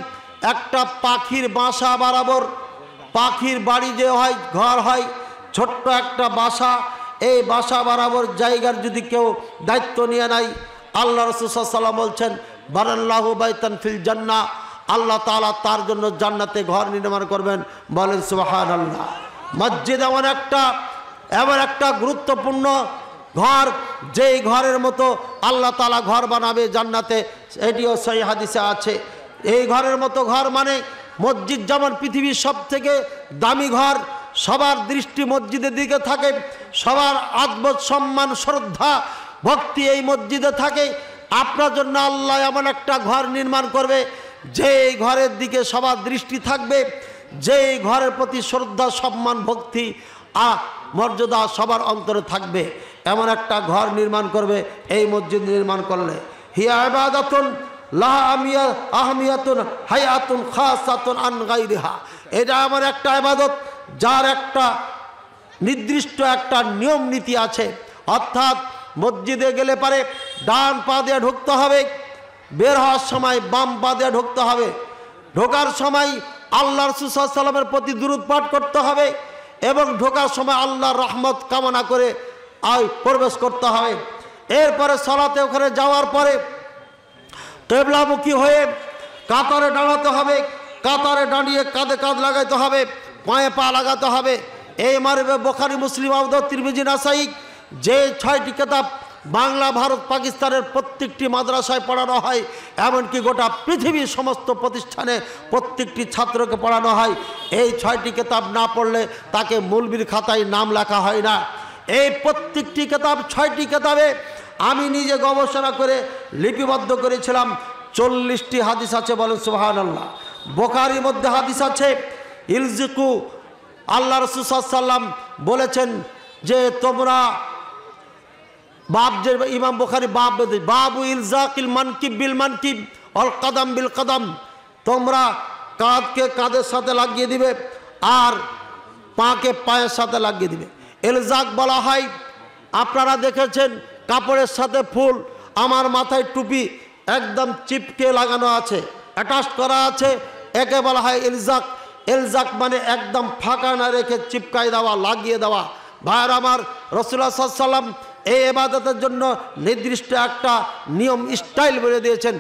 একটা পাখির বাসা বরাবর, পাখির বাড়ি যে হয়, ঘর হয়, ছোট্ট একটা বাসা, এই বাসা বরাবর জায়গার যদি কেউ দায়িত্ব নিয়ে নেয়, আল্লাহ রাসূল সাল্লাল্লাহু আলাইহি ওয়াসাল্লাম বলছেন, বানাল্লাহু বাইতান ফিল জান্নাহ, আল্লাহ তাআলা তার জন্য জান্নাতে ঘর নির্মাণ করবেন। বলেন সুবহানাল্লাহ। মসজিদ এমন একটা গুরুত্বপূর্ণ ঘর, যেই ঘরের মতো আল্লাহ তাআলা ঘর বানাবে জান্নাতে, এটিও সহিহ হাদিসে আছে। এই ঘরের মতো ঘর মানে মসজিদ যেমন পৃথিবীর সব থেকে দামি ঘর, সবার দৃষ্টি মসজিদের দিকে থাকে, সবার আদব সম্মান শ্রদ্ধা ভক্তি এই মসজিদে থাকে। আপনার জন্য আল্লাহ এমন একটা ঘর নির্মাণ করবে, যেই ঘরের দিকে সবার দৃষ্টি থাকবে, যেই ঘরের প্রতি শ্রদ্ধা সম্মান ভক্তি মর্যাদা সবার অন্তরে থাকবে, এমন একটা ঘর নির্মাণ করবে এই মসজিদ নির্মাণ করলে। হিয়া ইবাদাতুন লাহা আহমিয়াতুন হায়াতুন খাসাতুন আন গায়রিহা, এটা এমন একটা ইবাদত যার একটা নির্দিষ্ট একটা নিয়ম নীতি আছে। অর্থাৎ মসজিদে গেলে পারে ডান পা দিয়ে ঢুকতে হবে, বের হওয়ার সময় বাম পা দিয়ে ঢুকতে হবে, ঢোকার সময় আল্লাহ রাসূল সাল্লাল্লাহু আলাইহি ওয়াসাল্লামের প্রতি দুরূদ পাঠ করতে হবে, এবং ঢোকার সময় আল্লাহর রহমত কামনা করে প্রবেশ করতে হবে। এরপরে সালাতে ওখানে যাওয়ার পরে কিবলামুখী হয়ে কাতারে দাঁড়াতে হবে, কাতারে দাঁড়িয়ে কাঁধে কাঁধ লাগাইতে হবে, পায়ে পা লাগাতে হবে। এই মারবে বুখারী, মুসলিম, আবু দাউদ, তিরমিজি, নাসাই, যে 6টি কিতাব বাংলা, ভারত, পাকিস্তানের প্রত্যেকটি মাদ্রাসায় পড়ানো হয়, এমনকি গোটা পৃথিবীর সমস্ত প্রতিষ্ঠানে প্রত্যেকটি ছাত্রকে পড়ানো হয়। এই 6টি কিতাব না পড়লে তাকে মৌলবীর খাতায় নাম লেখা হয় না। এই প্রত্যেকটি কিতাব 6টি কিতাবে আমি নিজে গবেষণা করে লিপিবদ্ধ করেছিলাম। 40টি হাদিস আছে। বলেন সুবহানাল্লাহ। বুখারীর মধ্যে হাদিস আছে, ইলজিকু, আল্লাহ রাসূল সাল্লাল্লাহু আলাইহি ওয়াসাল্লাম বলেছেন যে তোমরা বাব, যে ইমাম বুখারী বাবু ইলজাকিল মানকিব বিল মানকিব ওয়াল কদম বিল কদম, তোমরা কাঁধকে কাঁধের সাথে লাগিয়ে দিবে আর পাকে পায়ের সাথে লাগিয়ে দিবে। ইলজাক বলা হয়, আপনারা দেখেছেন কাপড়ের সাথে ফুল, আমার মাথায় টুপি একদম চিপকে লাগানো আছে, অ্যাটাচ করা আছে, একে বলা হয় ইলজাক। ইলজাক মানে একদম ফাঁকা না রেখে চিপকাই দেওয়া, লাগিয়ে দেওয়া। ভাইয়ের আমার, রাসূলুল্লাহ সাল্লাল্লাহু আলাইহি ওয়াসাল্লাম এই ইবাদতের জন্য নির্দিষ্ট একটা নিয়ম স্টাইল বলে দিয়েছেন।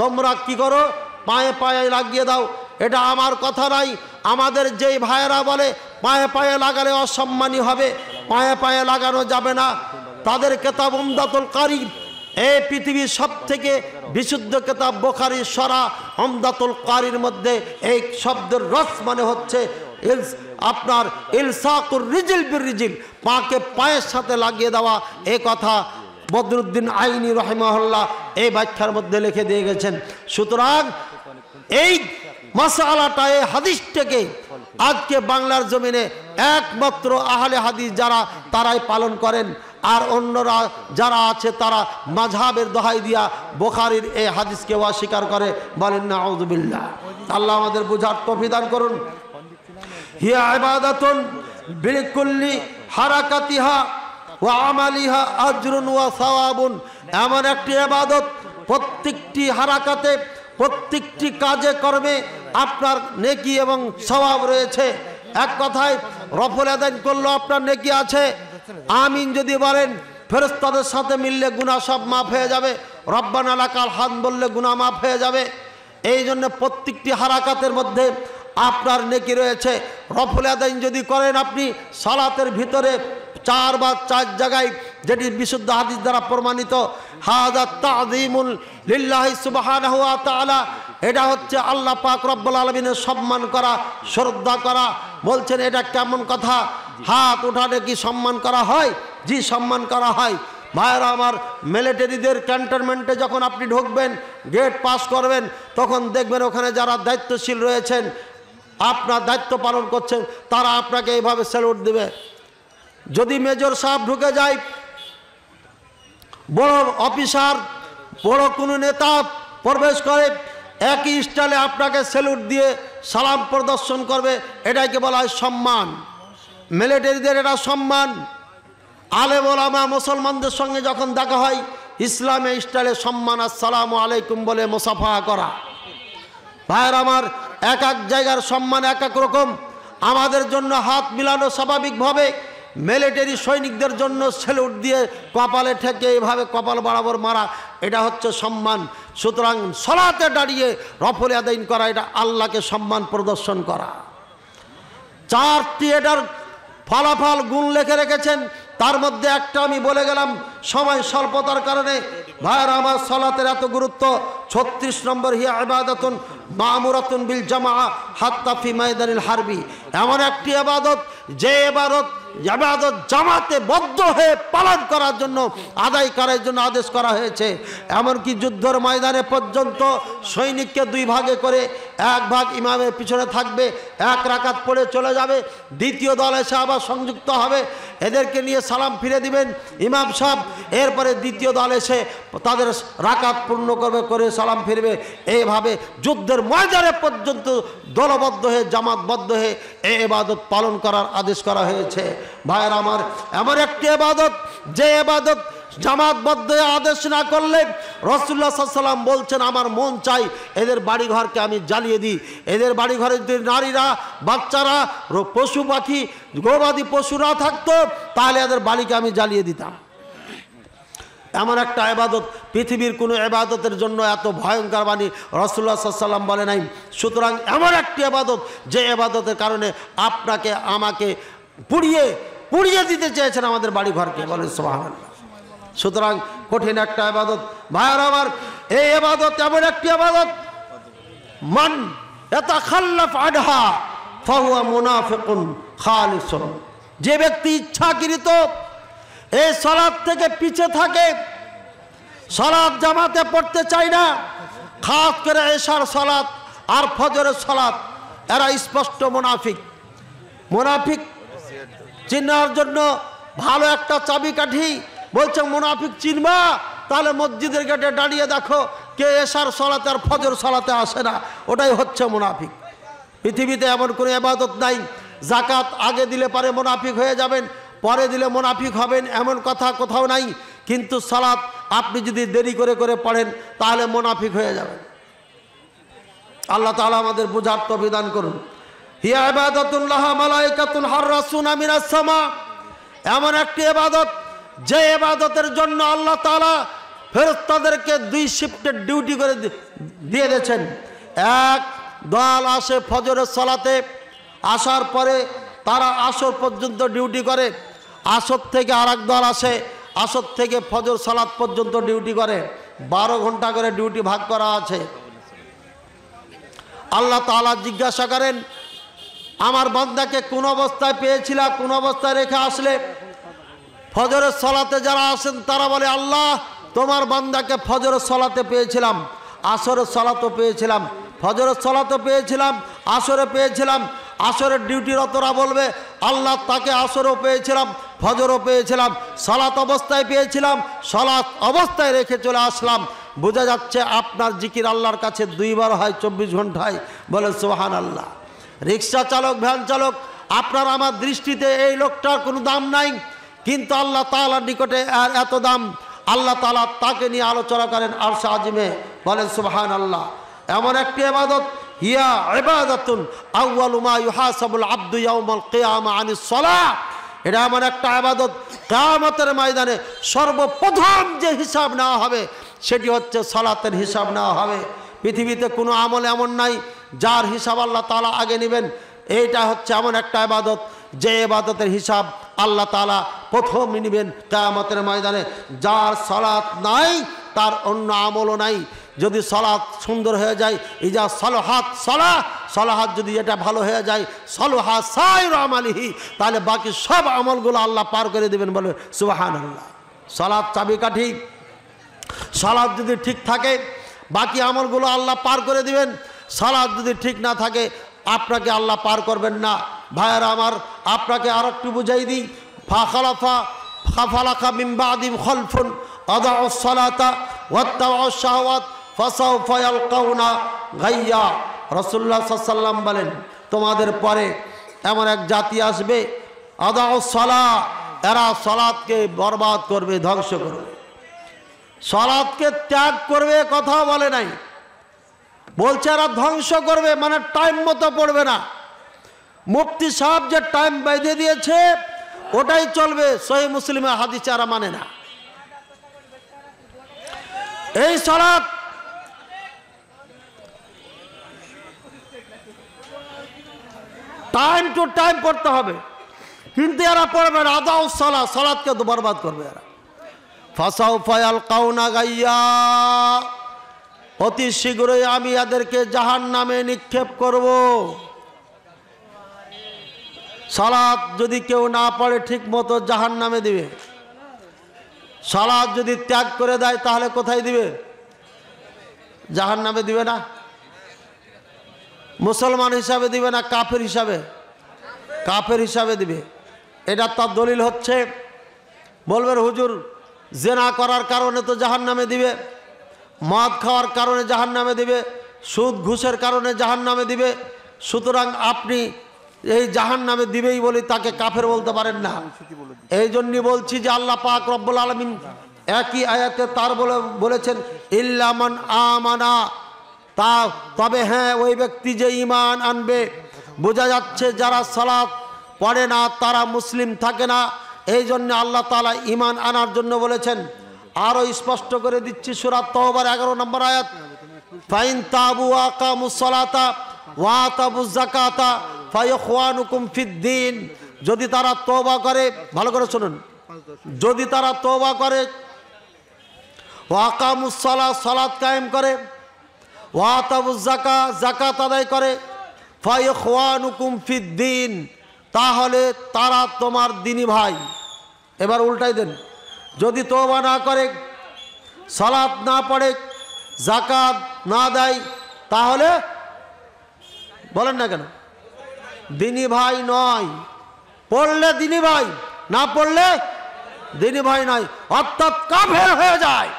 তোমরা কি করো, পায়ে পায়ে লাগিয়ে দাও। এটা আমার কথা নাই, আমাদের যেই ভাইয়েরা বলে পায়ে পায়ে লাগালে অসম্মানী হবে, পায়ে পায়ে লাগানো যাবে না, তাদের কিতাব উমদাতুল কারী, এই পৃথিবীর সব থেকে বিশুদ্ধ কিতাব বুখারী সরা উমদাতুল কারীর মধ্যে এই শব্দের রস মানে হচ্ছে আপনার ইলসাকুর রিজিল বির রিজিল, পাকে পায়ের সাথে লাগিয়ে দেওয়া। এই কথা বদরুদ্দিন আইনি রাহিমাহুল্লাহ এই ব্যাখ্যার মধ্যে লিখে দিয়ে গেছেন। সুতরাং এই মাসআলাটা, এই হাদিসটাকে আজকে বাংলার জমিনে একমাত্র আহলে হাদিস যারা, তারাই পালন করেন। আর অন্যরা যারা আছে তারা মাযহাবের দোহাই দিয়া বুখারীর এই হাদিসকে অস্বীকার করে। বলেন নাউযুবিল্লাহ। আল্লাহ আমাদের বুঝার তৌফিক দান করুন। হিয়া ইবাদাতুন বিকুল্লি হারাকাতিহা ওয়া আমালিহা আজরুন ওয়া সাওয়াবুন, এমন একটি ইবাদত প্রত্যেকটি হারাকাতে, প্রত্যেকটি কাজে কর্মে আপনার নেকি এবং সওয়াব রয়েছে। এক কথায় রফল আদান করলে আপনার নেকি আছে, আমিন যদি বলেন ফেরেশতাদের সাথে মিললে গুনাহ সব মাফ হয়ে যাবে, রব্বানা লাকাল হামদ বললে গুনাহ মাফ হয়ে যাবে। এই জন্য প্রত্যেকটি হারাকাতের মধ্যে আপনার নেকি রয়েছে। রফল আদান যদি করেন আপনি সালাতের ভিতরে 4 বা 4 জায়গায়, যেটি বিশুদ্ধ হাদিস দ্বারা প্রমাণিত, হাযা তাযীমুল লিল্লাহি সুবহানাহু ওয়া তাআলা, এটা হচ্ছে আল্লাহ পাক রব্বুল আলামিনের সম্মান করা, শ্রদ্ধা করা। বলছেন এটা কেমন কথা, হাত উঠালে কি সম্মান করা হয়? জি, সম্মান করা হয়। ভাইরা আমার, মিলিটারিদের ক্যান্টনমেন্টে যখন আপনি ঢুকবেন, গেট পাস করবেন, তখন দেখবেন ওখানে যারা দায়িত্বশীল রয়েছেন, আপনার দায়িত্ব পালন করছেন, তারা আপনাকে এইভাবে স্যালুট দেবে। যদি মেজর সাহেব ঢুকে যায়, বড় অফিসার, বড় কোনো নেতা প্রবেশ করে, একই স্টাইলে আপনাকে স্যালুট দিয়ে সালাম প্রদর্শন করবে, এটাকে বলা হয় সম্মান। মিলিটারিদের এটা সম্মান। আলেম ওলামা মুসলমানদের সঙ্গে যখন দেখা হয় ইসলামে স্টাইলে সম্মান, আসসালামু আলাইকুম বলে মুসাফাহা করা। ভাইয়ের আমার, এক এক জায়গার সম্মান এক এক রকম। আমাদের জন্য হাত মিলানো স্বাভাবিকভাবে, মিলিটারি সৈনিকদের জন্য স্যালুট দিয়ে কপালে ঠেকে এভাবে কপাল বরাবর মারা, এটা হচ্ছে সম্মান। সুতরাং সালাতে দাঁড়িয়ে রফল আদায় করা, এটা আল্লাহকে সম্মান প্রদর্শন করা। 4টি এটার ফলাফল গুণ লিখে রেখেছেন, তার মধ্যে একটা আমি বলে গেলাম সময় স্বল্পতার কারণে। ভাইয়ের আমার, সালাতের এত গুরুত্ব। 36 নম্বর, হিয়া ইবাদাতুন মা'মুরাতুন বিল জামাআ হাত্তা ফি ময়দানিল হারবি। এমন একটি ইবাদত যে ইবাদত জামাতে বদ্ধ হয়ে পালন করার জন্য, আদায় করার জন্য আদেশ করা হয়েছে। এমনকি যুদ্ধের ময়দানে পর্যন্ত সৈনিককে 2 ভাগে করে, এক ভাগ ইমামের পিছনে থাকবে, 1 রাকাত পড়ে চলে যাবে, দ্বিতীয় দল এসে আবার সংযুক্ত হবে, এদেরকে নিয়ে সালাম ফিরে দিবেন ইমাম সাহেব, এরপরে দ্বিতীয় দল এসে তাদের রাকাত পূর্ণ করবে, করে সালাম ফিরবে। এইভাবে যুদ্ধের ময়দানে পর্যন্ত দলবদ্ধ হয়ে জামাতবদ্ধ হয়ে এই ইবাদত পালন করার আদেশ করা হয়েছে। ভাইয়ের আমার, এমন একটি ইবাদত যে ইবাদত জামাতবদ্ধ হয়ে আদেশ না করলে রাসূলুল্লাহ সাল্লাল্লাহু আলাইহি ওয়াসাল্লাম বলছেন আমার মন চাই এদের বাড়িঘরকে আমি জ্বালিয়ে দিই। এদের বাড়িঘরে যদি নারীরা, বাচ্চারা, পশু পাখি, গবাদি পশু না থাকতো তাহলে এদের বাড়িকে আমি জ্বালিয়ে দিতাম। এমন একটা ইবাদত, পৃথিবীর কোনো ইবাদতের জন্য এত ভয়ঙ্কর বাণী রাসূলুল্লাহ সাল্লাল্লাহু আলাইহি ওয়াসাল্লাম বলে নাই। সুতরাং এমন একটি ইবাদত যে ইবাদতের কারণে আপনাকে আমাকে পুড়িয়ে দিতে চেয়েছেন আমাদের বাড়ি ঘরকে, বলেন সুবহানাল্লাহ। সুতরাং কঠিন একটা ইবাদত। ভাইয়ের আমার, এই ইবাদত এমন একটি ইবাদত মান ইয়াতাখাল্লাফ আনহা ফাহুয়া মুনাফিকুন খালিসুন। যে ব্যক্তি ইচ্ছাকৃত এই সালাত থেকে পিছে থাকে, সালাত জামাতে পড়তে চায় না, খাস করে এশার সালাত আর ফজরের সালাত, এরা স্পষ্ট মুনাফিক। মুনাফিক চিনার জন্য ভালো একটা চাবিকাঠি বলছে, মুনাফিক চিনবা তাহলে মসজিদের গেটে দাঁড়িয়ে দেখো কে এশার সালাতে আর ফজর সালাতে আসে না, ওটাই হচ্ছে মুনাফিক। পৃথিবীতে এমন কোনো ইবাদত নাই যাকাত আগে দিলে পারে মুনাফিক হয়ে যাবেন, পরে দিলে মুনাফিক হবেন, এমন কথা কোথাও নাই। কিন্তু সালাত আপনি যদি দেরি করে করে পড়েন তাহলে মুনাফিক হয়ে যাবেন। আল্লাহ তাআলা আমাদের বুঝার তৌফিক দান করুন। হিয়া ইবাদাতুন লাহা মালায়েকাতুন হাররাসুনা মিনাস সামা। এমন একটি ইবাদত যে ইবাদতের জন্য আল্লাহ তাআলা ফেরেশতাদেরকে 2 শিফটের ডিউটি করে দিয়ে দিয়েছেন। এক দল আসে ফজরের সালাতে, আসার পরে তারা আসর পর্যন্ত ডিউটি করে। আসর থেকে আরেক দল আসে, আসর থেকে ফজর সালাত পর্যন্ত ডিউটি করে। 12 ঘন্টা করে ডিউটি ভাগ করা আছে। আল্লাহ তাআলা জিজ্ঞাসা করেন, আমার বান্দাকে কোন অবস্থায় পেয়েছিলা, কোন অবস্থায় রেখে আসলে? ফজরের সালাতে যারা আসেন তারা বলে, আল্লাহ তোমার বান্দাকে ফজরের সালাতে পেয়েছিলাম, আসরের সালাতও পেয়েছিলাম, ফজরের সালাতও পেয়েছিলাম, আসরে পেয়েছিলাম। আসরের ডিউটিরতরা বলবে, আল্লাহ তাকে আসরও পেয়েছিলাম, ফজরও পেয়েছিলাম, সালাত অবস্থায় পেয়েছিলাম, সালাত অবস্থায় রেখে চলে আসলাম। বোঝা যাচ্ছে আপনার জিকির আল্লাহর কাছে 2 বার হয় 24 ঘন্টায়, বলে সুবহানাল্লাহ। রিক্সা চালক, ভ্যান চালক, আপনার আমার দৃষ্টিতে এই লোকটার কোনো দাম নাই, কিন্তু আল্লাহ তাআলার নিকটে এত দাম। আল্লাহ তাআলা তাকে নিয়ে আলোচনা করেন আরশে আজিমে, বলেন সুবহানাল্লাহ। এমন একটি ইবাদত, হিয়া ইবাদাতুন আউয়ালু মা ইউহাসাবুল আবদু ইয়াউমাল কিয়ামা আনিস সালাহ। এটা এমন একটা ইবাদত, কিয়ামতের ময়দানে সর্বপ্রথম যে হিসাব নেওয়া হবে সেটি হচ্ছে সালাতের হিসাব নেওয়া হবে। পৃথিবীতে কোনো আমল এমন নাই যার হিসাব আল্লাহ তাআলা আগে নেবেন। এইটা হচ্ছে এমন একটা ইবাদত যে ইবাদতের হিসাব আল্লাহ তাআলা প্রথম নেবেন কিয়ামতের ময়দানে। যার সালাত নাই তার অন্য আমলও নাই। যদি সালাত সুন্দর হয়ে যায়, ইজা সালাহাত সালাহ, সালাহাত যদি এটা ভালো হয়ে যায়, সালাহা সাইরু আমালিহি, তাহলে বাকি সব আমলগুলো আল্লাহ পার করে দেবেন, বলে সুবহানাল্লাহ। সালাত চাবিকাঠি, সালাত যদি ঠিক থাকে বাকি আমলগুলো আল্লাহ পার করে দিবেন। সালাত যদি ঠিক না থাকে আপনাকে আল্লাহ পার করবেন না। ভাইয়েরা আমার, আপনাকে আর একটু বুঝাই দিই। ফাখালাফা মিন বাদিহিম খালফুন আদাউস সালাতা ওয়াত্তাবাউশ শাহওয়াত ফাসাউফা ইয়ালকাউনা গাইয়া। রাসূলুল্লাহ সাল্লাল্লাহু আলাইহি ওয়াসাল্লাম বলেন, তোমাদের পরে এমন এক জাতি আসবে, আদাউস সালাহ, এরা সালাতকে বরবাদ করবে, ধ্বংস করবে, সালাতকে ত্যাগ করবে, কথা বলে নাই, বলছে এরা ধ্বংস করবে, মানে টাইম মতো পড়বে না। মুফতি সাহেব যে টাইম বেঁধে দিয়েছে ওটাই চলবে, সহিহ মুসলিমের হাদিসে এরা মানে না। এই সালাত টাইম টু টাইম পড়তে হবে, কিন্তু এরা পড়বে না, আদাউস সালাহ, সালাতকে তো বরবাদ করবে এরা। ফাসাউফা ইয়ালকাউনা গাইয়া, অতি শীঘ্রই আমি এদেরকে জাহান্নামে নিক্ষেপ করব। সালাত যদি কেউ না পড়ে ঠিক মতো জাহান্নামে দিবে। সালাত যদি ত্যাগ করে দেয় তাহলে কোথায় দিবে? জাহান্নামে দিবে না? মুসলমান হিসাবে দিবে না কাফের হিসাবে? কাফের হিসাবে দিবে। এটা তার দলিল হচ্ছে, বলবেন হুজুর জেনা করার কারণে তো জাহান্নামে দিবে, মদ খাওয়ার কারণে জাহান্নামে দিবে, সুদ ঘুষের কারণে জাহান্নামে দিবে, সুতরাং আপনি এই জাহান্নামে দিবেই বলে তাকে কাফের বলতে পারেন না। এই জন্যই বলছি যে আল্লাহ পাক রব্বুল আলামিন একই আয়াতে তার বলেছেন ইল্লা মান আমানা, তা তবে হ্যাঁ ওই ব্যক্তি যে ঈমান আনবে। বোঝা যাচ্ছে যারা সালাত পড়ে না তারা মুসলিম থাকে না, এই জন্য আল্লাহ তাআলা ঈমান আনার জন্য বলেছেন। আরও স্পষ্ট করে দিচ্ছি সূরা তাওবার 11 নম্বর আয়াত, ফাইন তাবু ওয়া আকামুস সালাতা ওয়া আতাবুজ যাকাতা ফাইখওয়ানুকুম ফিদ্দিন। যদি তারা তওবা করে, ভালো করে শুনুন, যদি তারা তওবা করে, ওয়া আকামুস সালাহ, সালাত কায়েম করে, ওয়া আতাবুজ যাকাত, যাকাত আদায় করে, ফাইখওয়ানুকুম ফিদ্দিন, তাহলে তারা তোমার দিনী ভাই। এবার উল্টাই দেন, যদি তওবা না করে, সালাত না পড়ে, যাকাত না দেয়, তাহলে বলেন না কেন দিনী ভাই নয়। পড়লে দিনী ভাই, না পড়লে দিনী ভাই নয়, অর্থাৎ কাফের হয়ে যায়,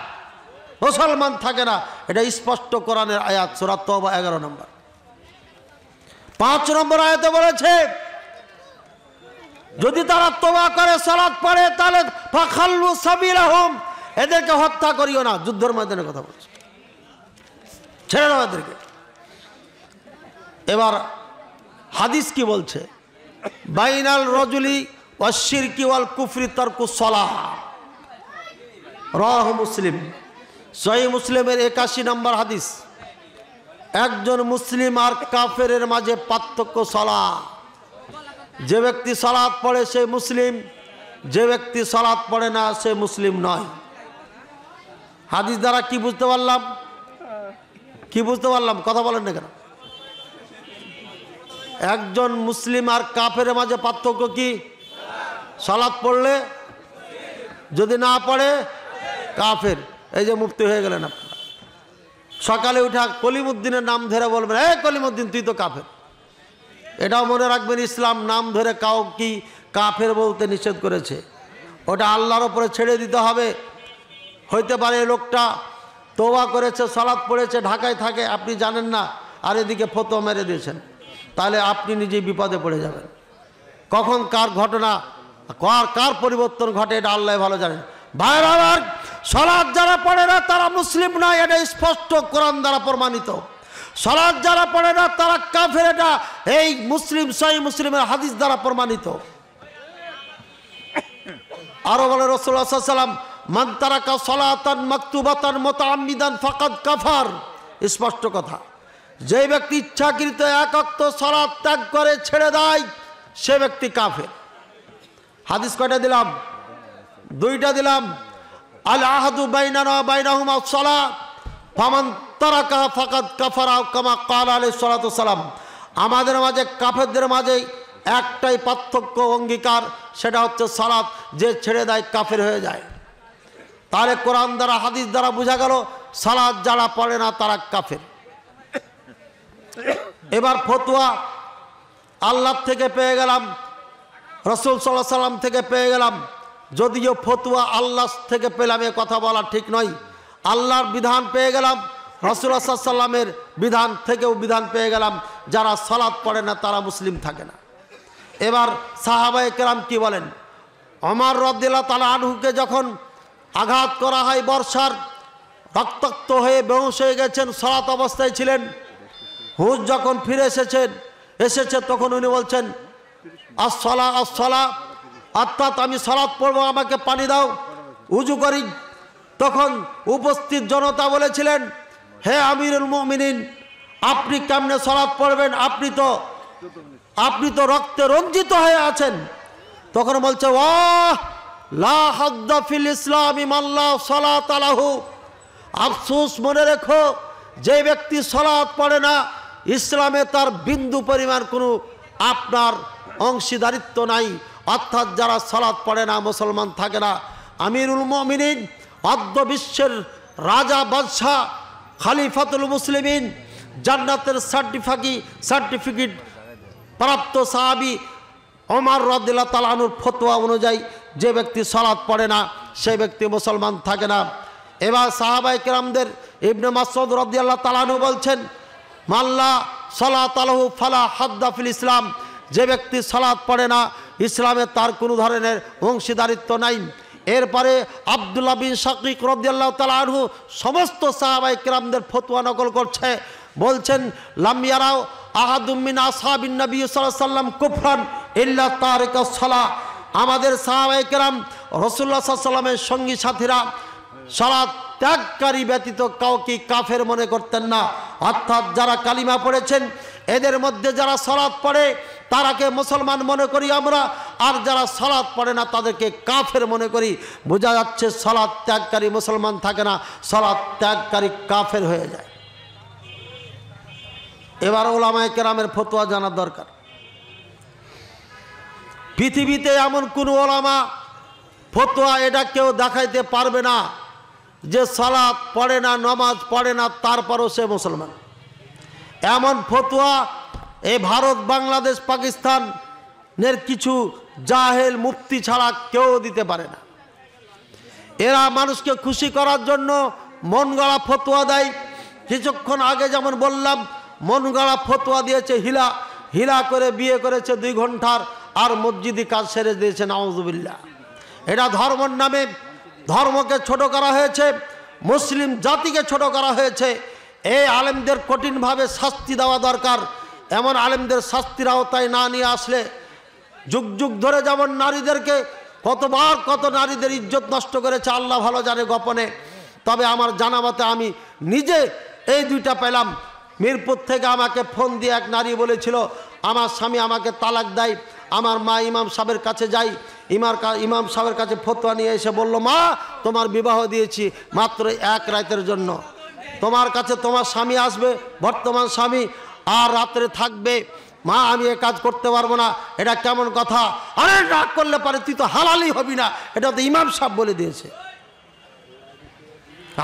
মুসলমান থাকে না। এটা স্পষ্ট কোরআনের আয়াত, সূরা তাওবা 11 নম্বর। 5 নম্বর আয়াতে বলেছে যদি তারা তওবা করে সালাত পড়ে তাহলে ফাখাল্লু সাবিলাহুম, এদেরকে হত্যা করিও না। যুদ্ধের ময়দানে কথা বলছে, ছেড়ে দাও এদেরকে। এবার হাদিস কি বলছে? বাইনাল রজুলি ওয়াশশিরকি ওয়াল কুফরি তারকুস সালাহ, রাওয়াহু মুসলিম। সহিহ মুসলিমের 81 নম্বর হাদিস। একজন মুসলিম আর কাফেরের মাঝে পার্থক্য সালাহ। যে ব্যক্তি সালাত পড়ে সে মুসলিম, যে ব্যক্তি সালাত পড়ে না সে মুসলিম নয়। হাদিস দ্বারা কি বুঝতে পারলাম? কি বুঝতে পারলাম? কথা বলেন না কেন? একজন মুসলিম আর কাফের মাঝে পার্থক্য কি? সালাত পড়লে, যদি না পড়ে কাফের। এই যে মুফতি হয়ে গেলেন আপনারা, সকালে উঠা কলিমুদ্দিনের নাম ধরে বলবেন এই কলিমুদ্দিন তুই তো কাফের। এটাও মনে রাখবেন, ইসলাম নাম ধরে কাউ কি কাফের বলতে নিষেধ করেছে। ওটা আল্লাহর ওপরে ছেড়ে দিতে হবে। হইতে পারে লোকটা তওবা করেছে, সালাত পড়েছে, ঢাকায় থাকে, আপনি জানেন না, আর এদিকে ফতোয়া মেরে দিয়েছেন, তাহলে আপনি নিজেই বিপদে পড়ে যাবেন। কখন কার ঘটনা, কার পরিবর্তন ঘটে এটা আল্লাহ ভালো জানেন। ভাইরা আমার, সালাত যারা পড়ে না তারা মুসলিম নয়, এটা স্পষ্ট কোরআন দ্বারা প্রমাণিত। সালাত যারা পড়ে না তারা কাফের, এটা এই মুসলিম সহিহ মুসলিমের হাদিস দ্বারা প্রমাণিত। আরো বলে রাসূলুল্লাহ সাল্লাল্লাহু আলাইহি ওয়াসাল্লাম মান তারাকা সালাতান মাকতুবাতান মুতাআম্মিদান ফাকাদ কাফার। স্পষ্ট কথা, যে ব্যক্তি ইচ্ছাকৃত এক ওয়াক্ত সালাত ত্যাগ করে, ছেড়ে দেয়, সে ব্যক্তি কাফের। হাদিস কয়টা দিলাম? 2টা দিলাম। আল আহাদু বাইনানা ওয়া বাইনাহুমা সালাত ফামান তারাকা ফাকাদ কাফারা কামা ক্বালা আলাইহিস সালাতু ওয়াস সালাম। আমাদের মাঝে কাফেরদের মাঝে একটাই পার্থক্য, অঙ্গীকার, সেটা হচ্ছে সালাত। যে ছেড়ে দেয় কাফের হয়ে যায়। তাহলে কোরআন দ্বারা হাদিস দ্বারা বোঝা গেল সালাত যারা পড়ে না তারা কাফের। এবার ফতোয়া আল্লাহ থেকে পেয়ে গেলাম, রাসূল সাল্লাল্লাহু আলাইহি সাল্লাম থেকে পেয়ে গেলাম। যদিও ফতোয়া আল্লাহ থেকে পেলাম এ কথা বলা ঠিক নয়। আল্লাহর বিধান পেয়ে গেলাম, রাসূলুল্লাহ সাল্লাল্লাহু আলাইহি সাল্লামের বিধান থেকেও বিধান পেয়ে গেলাম, যারা সালাত পড়ে না তারা মুসলিম থাকে না। এবার সাহাবায়ে কেরাম কি বলেন? ওমর রাদিয়াল্লাহু তাআলা আনহুকে যখন আঘাত করা হয় বর্ষার, রক্তাক্ত হয়ে বেহুশ হয়ে গেছেন, সালাত অবস্থায় ছিলেন। হুঁশ যখন ফিরে এসেছে তখন উনি বলছেন আসসালা আসসালা, অর্থাৎ আমি সালাত পড়বো, আমাকে পানি দাও, উজু করি। তখন উপস্থিত জনতা বলেছিলেন, হে আমিরুল মুমিনিন, আপনি কেমনে সালাত পড়বেন? আপনি তো রক্তে রঞ্জিত হয়ে আছেন। তখন বলছে ওয়াহ লা হাদ্দা ফিল ইসলামি মাল্লা সালাত আলাহু, আফসোস, মনে রেখো, যে ব্যক্তি সালাত পড়ে না ইসলামে তার বিন্দু পরিমাণ কোনো আপনার অংশীদারিত্ব নাই। অর্থাৎ যারা সালাত পড়ে না মুসলমান থাকে না। আমিরুল মুমিনিন, অর্ধ বিশ্বের রাজা বাদশাহ, খলিফাতুল মুসলিমিন, জান্নাতের সার্টিফিকেট প্রাপ্ত সাহাবী ওমর রাদিয়াল্লাহু তাআলা আনহুর ফতোয়া অনুযায়ী যে ব্যক্তি সালাত পড়ে না সেই ব্যক্তি মুসলমান থাকে না। এবার সাহাবায়ে কেরামদের ইবনে মাসউদ রাদিয়াল্লাহু তাআলা আনহু বলছেন, মাল্লা সালাত আলাহু ফালা হাদ্দা ফিল ইসলাম, যে ব্যক্তি সালাত পড়ে না ইসলামে তার কোনো ধরনের অংশীদারিত্ব নাই। এরপরে আব্দুল্লাহ বিন শাকিক রাদিয়াল্লাহু তাআলা আনহু সমস্ত সাহাবায়ে কেরামদের ফতোয়া নকল করছে, বলছেন লাম ইয়ারাও আহাদুম মিন আসহাবিন নবী সাল্লাল্লাহু আলাইহি ওয়াসাল্লাম কুফরান ইল্লা তারিকাস সালাহ। আমাদের সাহাবায়ে কেরাম রাসূলুল্লাহ সাল্লাল্লাহু আলাইহি ওয়াসাল্লামের সঙ্গী সাথীরা সালাত ত্যাগকারী ব্যতীত কাউকে কাফের মনে করতেন না। অর্থাৎ যারা কালিমা পড়েছেন এদের মধ্যে যারা সালাত পড়ে তারাকে মুসলমান মনে করি আমরা, আর যারা সালাত পড়ে না তাদেরকে কাফের মনে করি। বোঝা যাচ্ছে সালাত ত্যাগকারী মুসলমান থাকে না, সালাত ত্যাগকারী কাফের হয়ে যায়। এবার উলামায়ে কেরামের ফতোয়া জানা দরকার। পৃথিবীতে এমন কোন উলামা ফতোয়া এটা কেউ দেখাইতে পারবে না যে সালাত পড়ে না, নামাজ পড়ে না, তারপরও সে মুসলমান। এমন ফতোয়া এই ভারত, বাংলাদেশ, পাকিস্তানের কিছু জাহেল মুফতি ছাড়া কেউ দিতে পারে না। এরা মানুষকে খুশি করার জন্য মন গড়া ফতোয়া দেয়। কিছুক্ষণ আগে যেমন বললাম, মন গড়া ফতোয়া দিয়েছে, হিলা করে বিয়ে করেছে 2 ঘন্টার, আর মসজিদি কাজ সেরে দিয়েছে, নাউজুবিল্লাহ। এটা ধর্মের নামে ধর্মকে ছোট করা হয়েছে, মুসলিম জাতিকে ছোট করা হয়েছে। এই আলেমদের কঠিনভাবে শাস্তি দেওয়া দরকার। এমন আলেমদের শাস্তির আওতায় না নিয়ে আসলে যুগ যুগ ধরে যেমন নারীদেরকে কত নারীদের ইজ্জত নষ্ট করেছে আল্লাহ ভালো জানে গোপনে। তবে আমার জানা মতে আমি নিজে এই 2টা পেলাম। মিরপুর থেকে আমাকে ফোন দিয়ে এক নারী বলেছিল, আমার স্বামী আমাকে তালাক দেয়। আমার মা ইমাম সাহেবের কাছে যাই, ইমাম সাহেবের কাছে ফতোয়া নিয়ে এসে বলল, মা তোমার বিবাহ দিয়েছি মাত্র 1 রাতের জন্য, তোমার কাছে তোমার স্বামী আসবে, বর্তমান স্বামী, আর রাত্রে থাকবে। মা আমি এ কাজ করতে পারবো না, এটা কেমন কথা? আরে রাগ করলে পারে, তুই তো হালালই হবি না, এটা তো ইমাম সাহেব বলে দিয়েছে,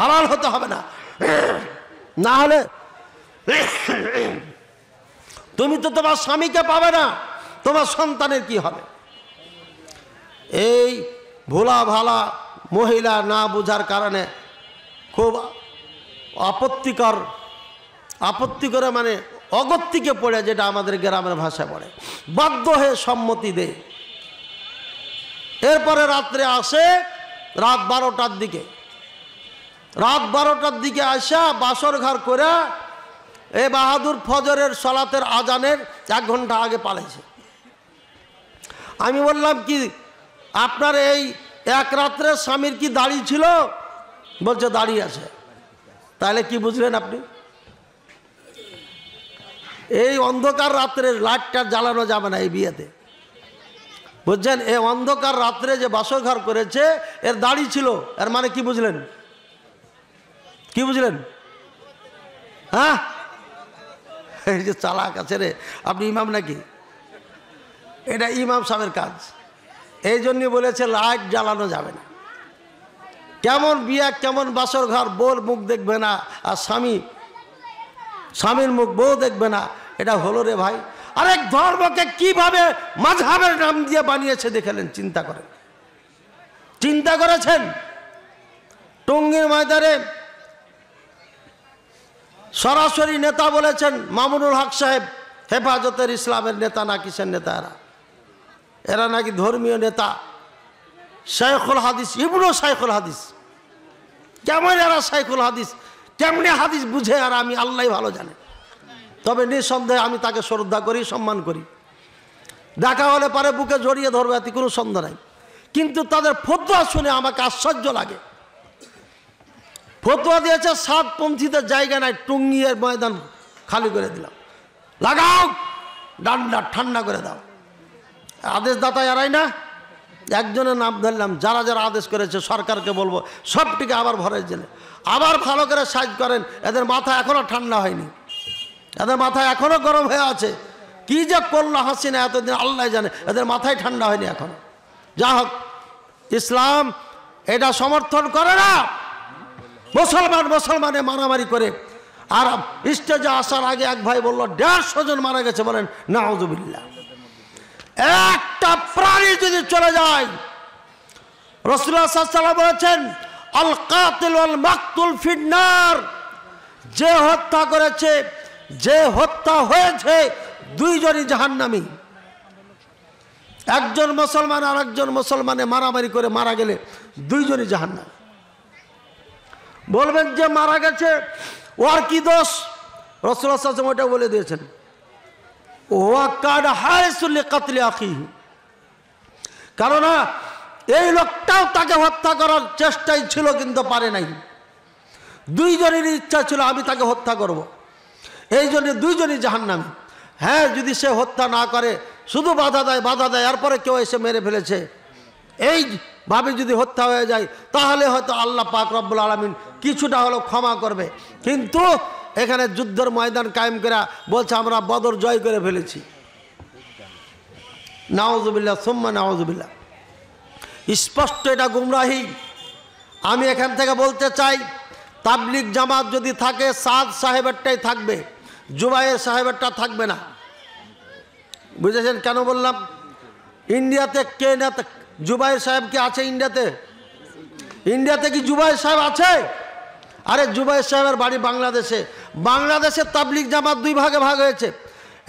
হালাল হতে হবে না, না হলে তুমি তো তোমার স্বামীকে পাবে না, তোমার সন্তানের কি হবে? এই ভোলা ভালা মহিলা না বোঝার কারণে খুব আপত্তিকর মানে অগত্যিকে পড়ে, যেটা আমাদের গ্রামের ভাষায় পড়ে, বাধ্য হয়ে সম্মতি দেয়। এরপরে রাত্রে আসে রাত 12টার দিকে আসা বাসর ঘর করে এ বাহাদুর ফজরের সালাতের আজানের 1 ঘন্টা আগে পালাইছে। আমি বললাম কি আপনার এই 1 রাত্রে স্বামীর কি দাড়ি ছিল? বলছে দাড়ি আছে। তাহলে কি বুঝলেন আপনি? এই অন্ধকার রাত্রে লাইটটা জ্বালানো যাবে না এই বিয়েতে, বুঝছেন? এই অন্ধকার রাত্রে যে বাসর ঘর করেছে এর দাড়ি ছিল, এর মানে কি বুঝলেন? হ্যাঁ, এই যে চালাক আছে রে, আপনি ইমাম নাকি? এটা ইমাম সাহেবের কাজ। এই জন্যই বলেছে লাইট জ্বালানো যাবে না। কেমন বিয়া, কেমন বাসর ঘর, বউর মুখ দেখবে না, আর স্বামীর মুখ বউ দেখবে না, এটা হলো রে ভাই। আরেক ধর্মকে কিভাবে মাযহাবের নাম দিয়ে বানিয়েছে দেখলেন? চিন্তা করেছেন? টঙ্গীর ময়দানে সরাসরি নেতা বলেছেন মামুনুল হক সাহেব, হেফাজতের ইসলামের নেতা না কিসের নেতা এরা নাকি ধর্মীয় নেতা, শাইখুল হাদিস, ইবনু শাইখুল হাদিস। কেমন এরা শাইখুল হাদিস, কেমনে হাদিস বুঝে আর আমি আল্লাহ ভালো জানে। তবে নিঃসন্দেহে আমি তাকে শ্রদ্ধা করি, সম্মান করি, দেখা হলে পারে বুকে জড়িয়ে ধরবে, এতে কোনো সন্দেহ নাই। কিন্তু তাদের ফতোয়া শুনে আমাকে আশ্চর্য লাগে। ফতোয়া দিয়েছে সাতপন্থীদের জায়গা নাই, টুঙ্গিয়ের ময়দান খালি করে দিলাম, লাগাও ডান্ডা ঠান্ডা করে দাও। আদেশ দাতা এরাই না? একজনের নাম ধরলাম, যারা যারা আদেশ করেছে সরকারকে বলবো সবটিকে আবার ভরে জেলে, আবার ভালো করে সাজ করেন। এদের মাথা এখনো ঠান্ডা হয়নি, এদের মাথা এখনো গরম হয়ে আছে। কি যে করলো হাসিনা এতদিন আল্লাহ জানে, এদের মাথায় ঠান্ডা হয়নি এখনো। যা হোক, ইসলাম এটা সমর্থন করে না মুসলমানে মারামারি করে। আর স্টেজে আসার আগে এক ভাই বলল 150 জন মারা গেছে, বলেন নাউযুবিল্লাহ। একটা প্রাণী যদি চলে যায়, রাসূলুল্লাহ সাল্লাল্লাহু আলাইহি ওয়াসাল্লাম বলেছেন আল কাতিল ওয়াল মাকতুল ফিন্নার, যে হত্যা করেছে, যে হত্যা হয়েছে, দুইজনই জাহান্নামী। একজন মুসলমান আর একজন মুসলমানে মারামারি করে মারা গেলে দুইজনই জাহান্নামী। বলবেন যে মারা গেছে ওর কি দোষ? রাসূলুল্লাহ সাল্লাল্লাহু আলাইহি ওয়াসাল্লাম ওটা বলে দিয়েছেন, ওয়া কাদ হারিসুল লিকাতলি আখিহি, কারণ এই লোকটাও তাকে হত্যা করার চেষ্টাই ছিল কিন্তু পারে নাই। দুইজনের ইচ্ছা ছিল আমি তাকে হত্যা করব, এই জন্য দুইজনই জাহান্নামী। হ্যাঁ, যদি সে হত্যা না করে, শুধু বাধা দেয়, এরপরে কেউ এসে মেরে ফেলেছে, এইভাবে যদি হত্যা হয়ে যায়, তাহলে হয়তো আল্লাহ পাক রব্বুল আলামিন কিছুটা হলো ক্ষমা করবে। কিন্তু এখানে যুদ্ধের ময়দান কায়েম করে বলছে আমরা বদর জয় করে ফেলেছি। নাউযুবিল্লাহ সুম্মা নাউযুবিল্লাহ, স্পষ্ট এটা গুমরাহি। আমি এখান থেকে বলতে চাই, তাবলিগ জামাত যদি থাকে সাদ সাহেবেরটাই থাকবে, জুবাইর সাহেবেরটা থাকবে না। বুঝেছেন কেন বললাম? ইন্ডিয়াতে কে নেতা? জুবাইর সাহেব কি আছে ইন্ডিয়াতে? ইন্ডিয়াতে কি জুবাইর সাহেব আছে? আরে জুবাইর সাহেবের বাড়ি বাংলাদেশে। বাংলাদেশের তাবলিগ জামাত দুই ভাগে ভাগ হয়েছে,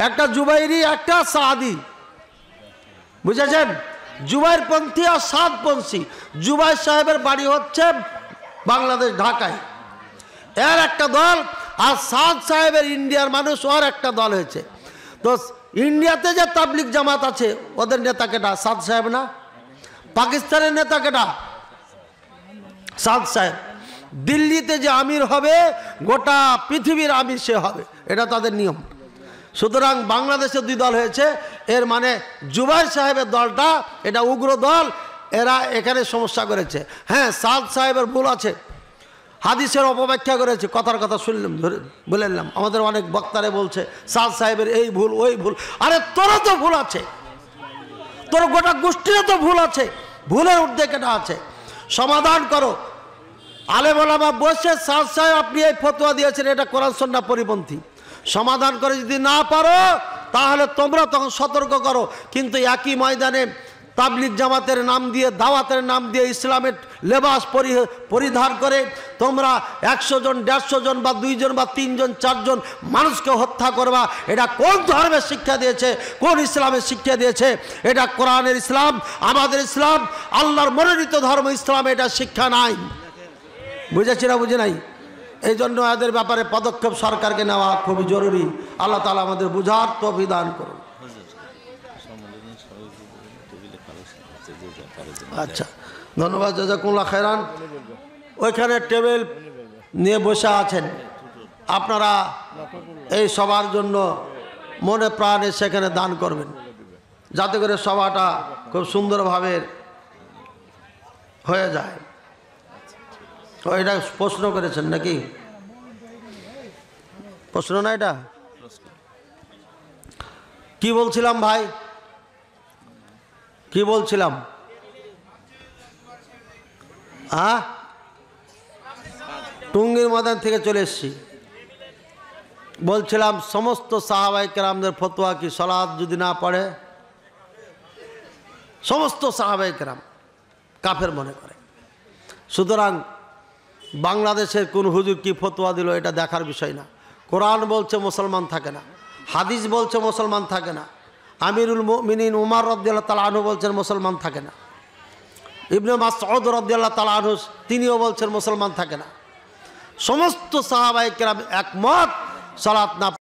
একটা জুবাইরি, একটা সাদি। বুঝেছেন? জুবাইরপন্থী আর সাদপন্থী। জুবাইর সাহেবের বাড়ি হচ্ছে বাংলাদেশ, ঢাকায়, এর একটা দল। আর সাদ সাহেবের ইন্ডিয়ার মানুষ, ওর একটা দল হয়েছে। তো ইন্ডিয়াতে যে তাবলিগ জামাত আছে ওদের নেতা কেটা? সাদ সাহেব না? পাকিস্তানের নেতা কেটা? সাদ সাহেব। দিল্লিতে যে আমির হবে, গোটা পৃথিবীর আমির সে হবে, এটা তাদের নিয়ম। সুতরাং বাংলাদেশে দুই দল হয়েছে, এর মানে জুবাইর সাহেবের দলটা এটা উগ্র দল, এরা এখানে সমস্যা করেছে। হ্যাঁ, সাদ সাহেবের ভুল আছে, হাদিসের অপব্যাখ্যা করেছে, কথার কথা শুনলাম, ধরে বলে নিলাম। আমাদের অনেক বক্তারে বলছে সাদ সাহেবের এই ভুল ওই ভুল। আরে তোরও তো ভুল আছে, তোর গোটা গোষ্ঠীরও তো ভুল আছে, ভুলের ঊর্ধ্বে কেটা আছে, সমাধান করো। আলেম ওলামা বসে সাদ সাহেব আপনি এই ফতোয়া দিয়েছেন, এটা কোরআন সুন্নাহ পরিপন্থী, সমাধান করে যদি না পারো তাহলে তোমরা তখন সতর্ক করো। কিন্তু একই ময়দানে তাবলিগ জামাতের নাম দিয়ে, দাওয়াতের নাম দিয়ে, ইসলামের লেবাস পরিধান করে তোমরা 100 জন 150 জন বা 2 জন বা 3 জন 4 জন মানুষকে হত্যা করবা, এটা কোন ধর্মের শিক্ষা দিয়েছে? কোন ইসলামের শিক্ষা দিয়েছে? এটা কোরআনের ইসলাম, আমাদের ইসলাম, আল্লাহর মনোনীত ধর্ম ইসলাম, এটা শিক্ষা নাই। বুঝেছি না? বুঝে নাই? এই জন্য এদের ব্যাপারে পদক্ষেপ সরকারকে নেওয়া খুবই জরুরি। আল্লাহ তাআলা আমাদের বুঝার তৌফিক দান করুন। আচ্ছা, ধন্যবাদ, জাযাকুমুল্লাহ খায়রান। ওইখানে টেবিল নিয়ে বসে আছেন, আপনারা এই সবার জন্য মনে প্রাণে সেখানে দান করবেন, যাতে করে সভাটা খুব সুন্দরভাবে হয়ে যায়। এটা প্রশ্ন করেছেন নাকি? প্রশ্ন না, এটা কি বলছিলাম ভাই, কি বলছিলাম? হ্যাঁ, টুঙ্গির ময়দান থেকে চলে এসেছি। বলছিলাম সমস্ত সাহাবায়ে কেরামদের ফতোয়া কি সালাত যদি না পড়ে, সমস্ত সাহাবায়ে কেরাম কাফের মনে করে। সুতরাং বাংলাদেশের কোন হুজুর কি ফতোয়া দিল এটা দেখার বিষয় না, কোরআন বলছে মুসলমান থাকে না, হাদিস বলছে মুসলমান থাকে না, আমিরুল মুমিনিন উমর রাদিয়াল্লাহু তাআলা আনহু বলছেন মুসলমান থাকে না, ইবনে মাসউদ রাদিয়াল্লাহু তাআলা আনহু তিনিও বলছেন মুসলমান থাকে না। সমস্ত সাহাবায়ে কেরাম একমত সালাত না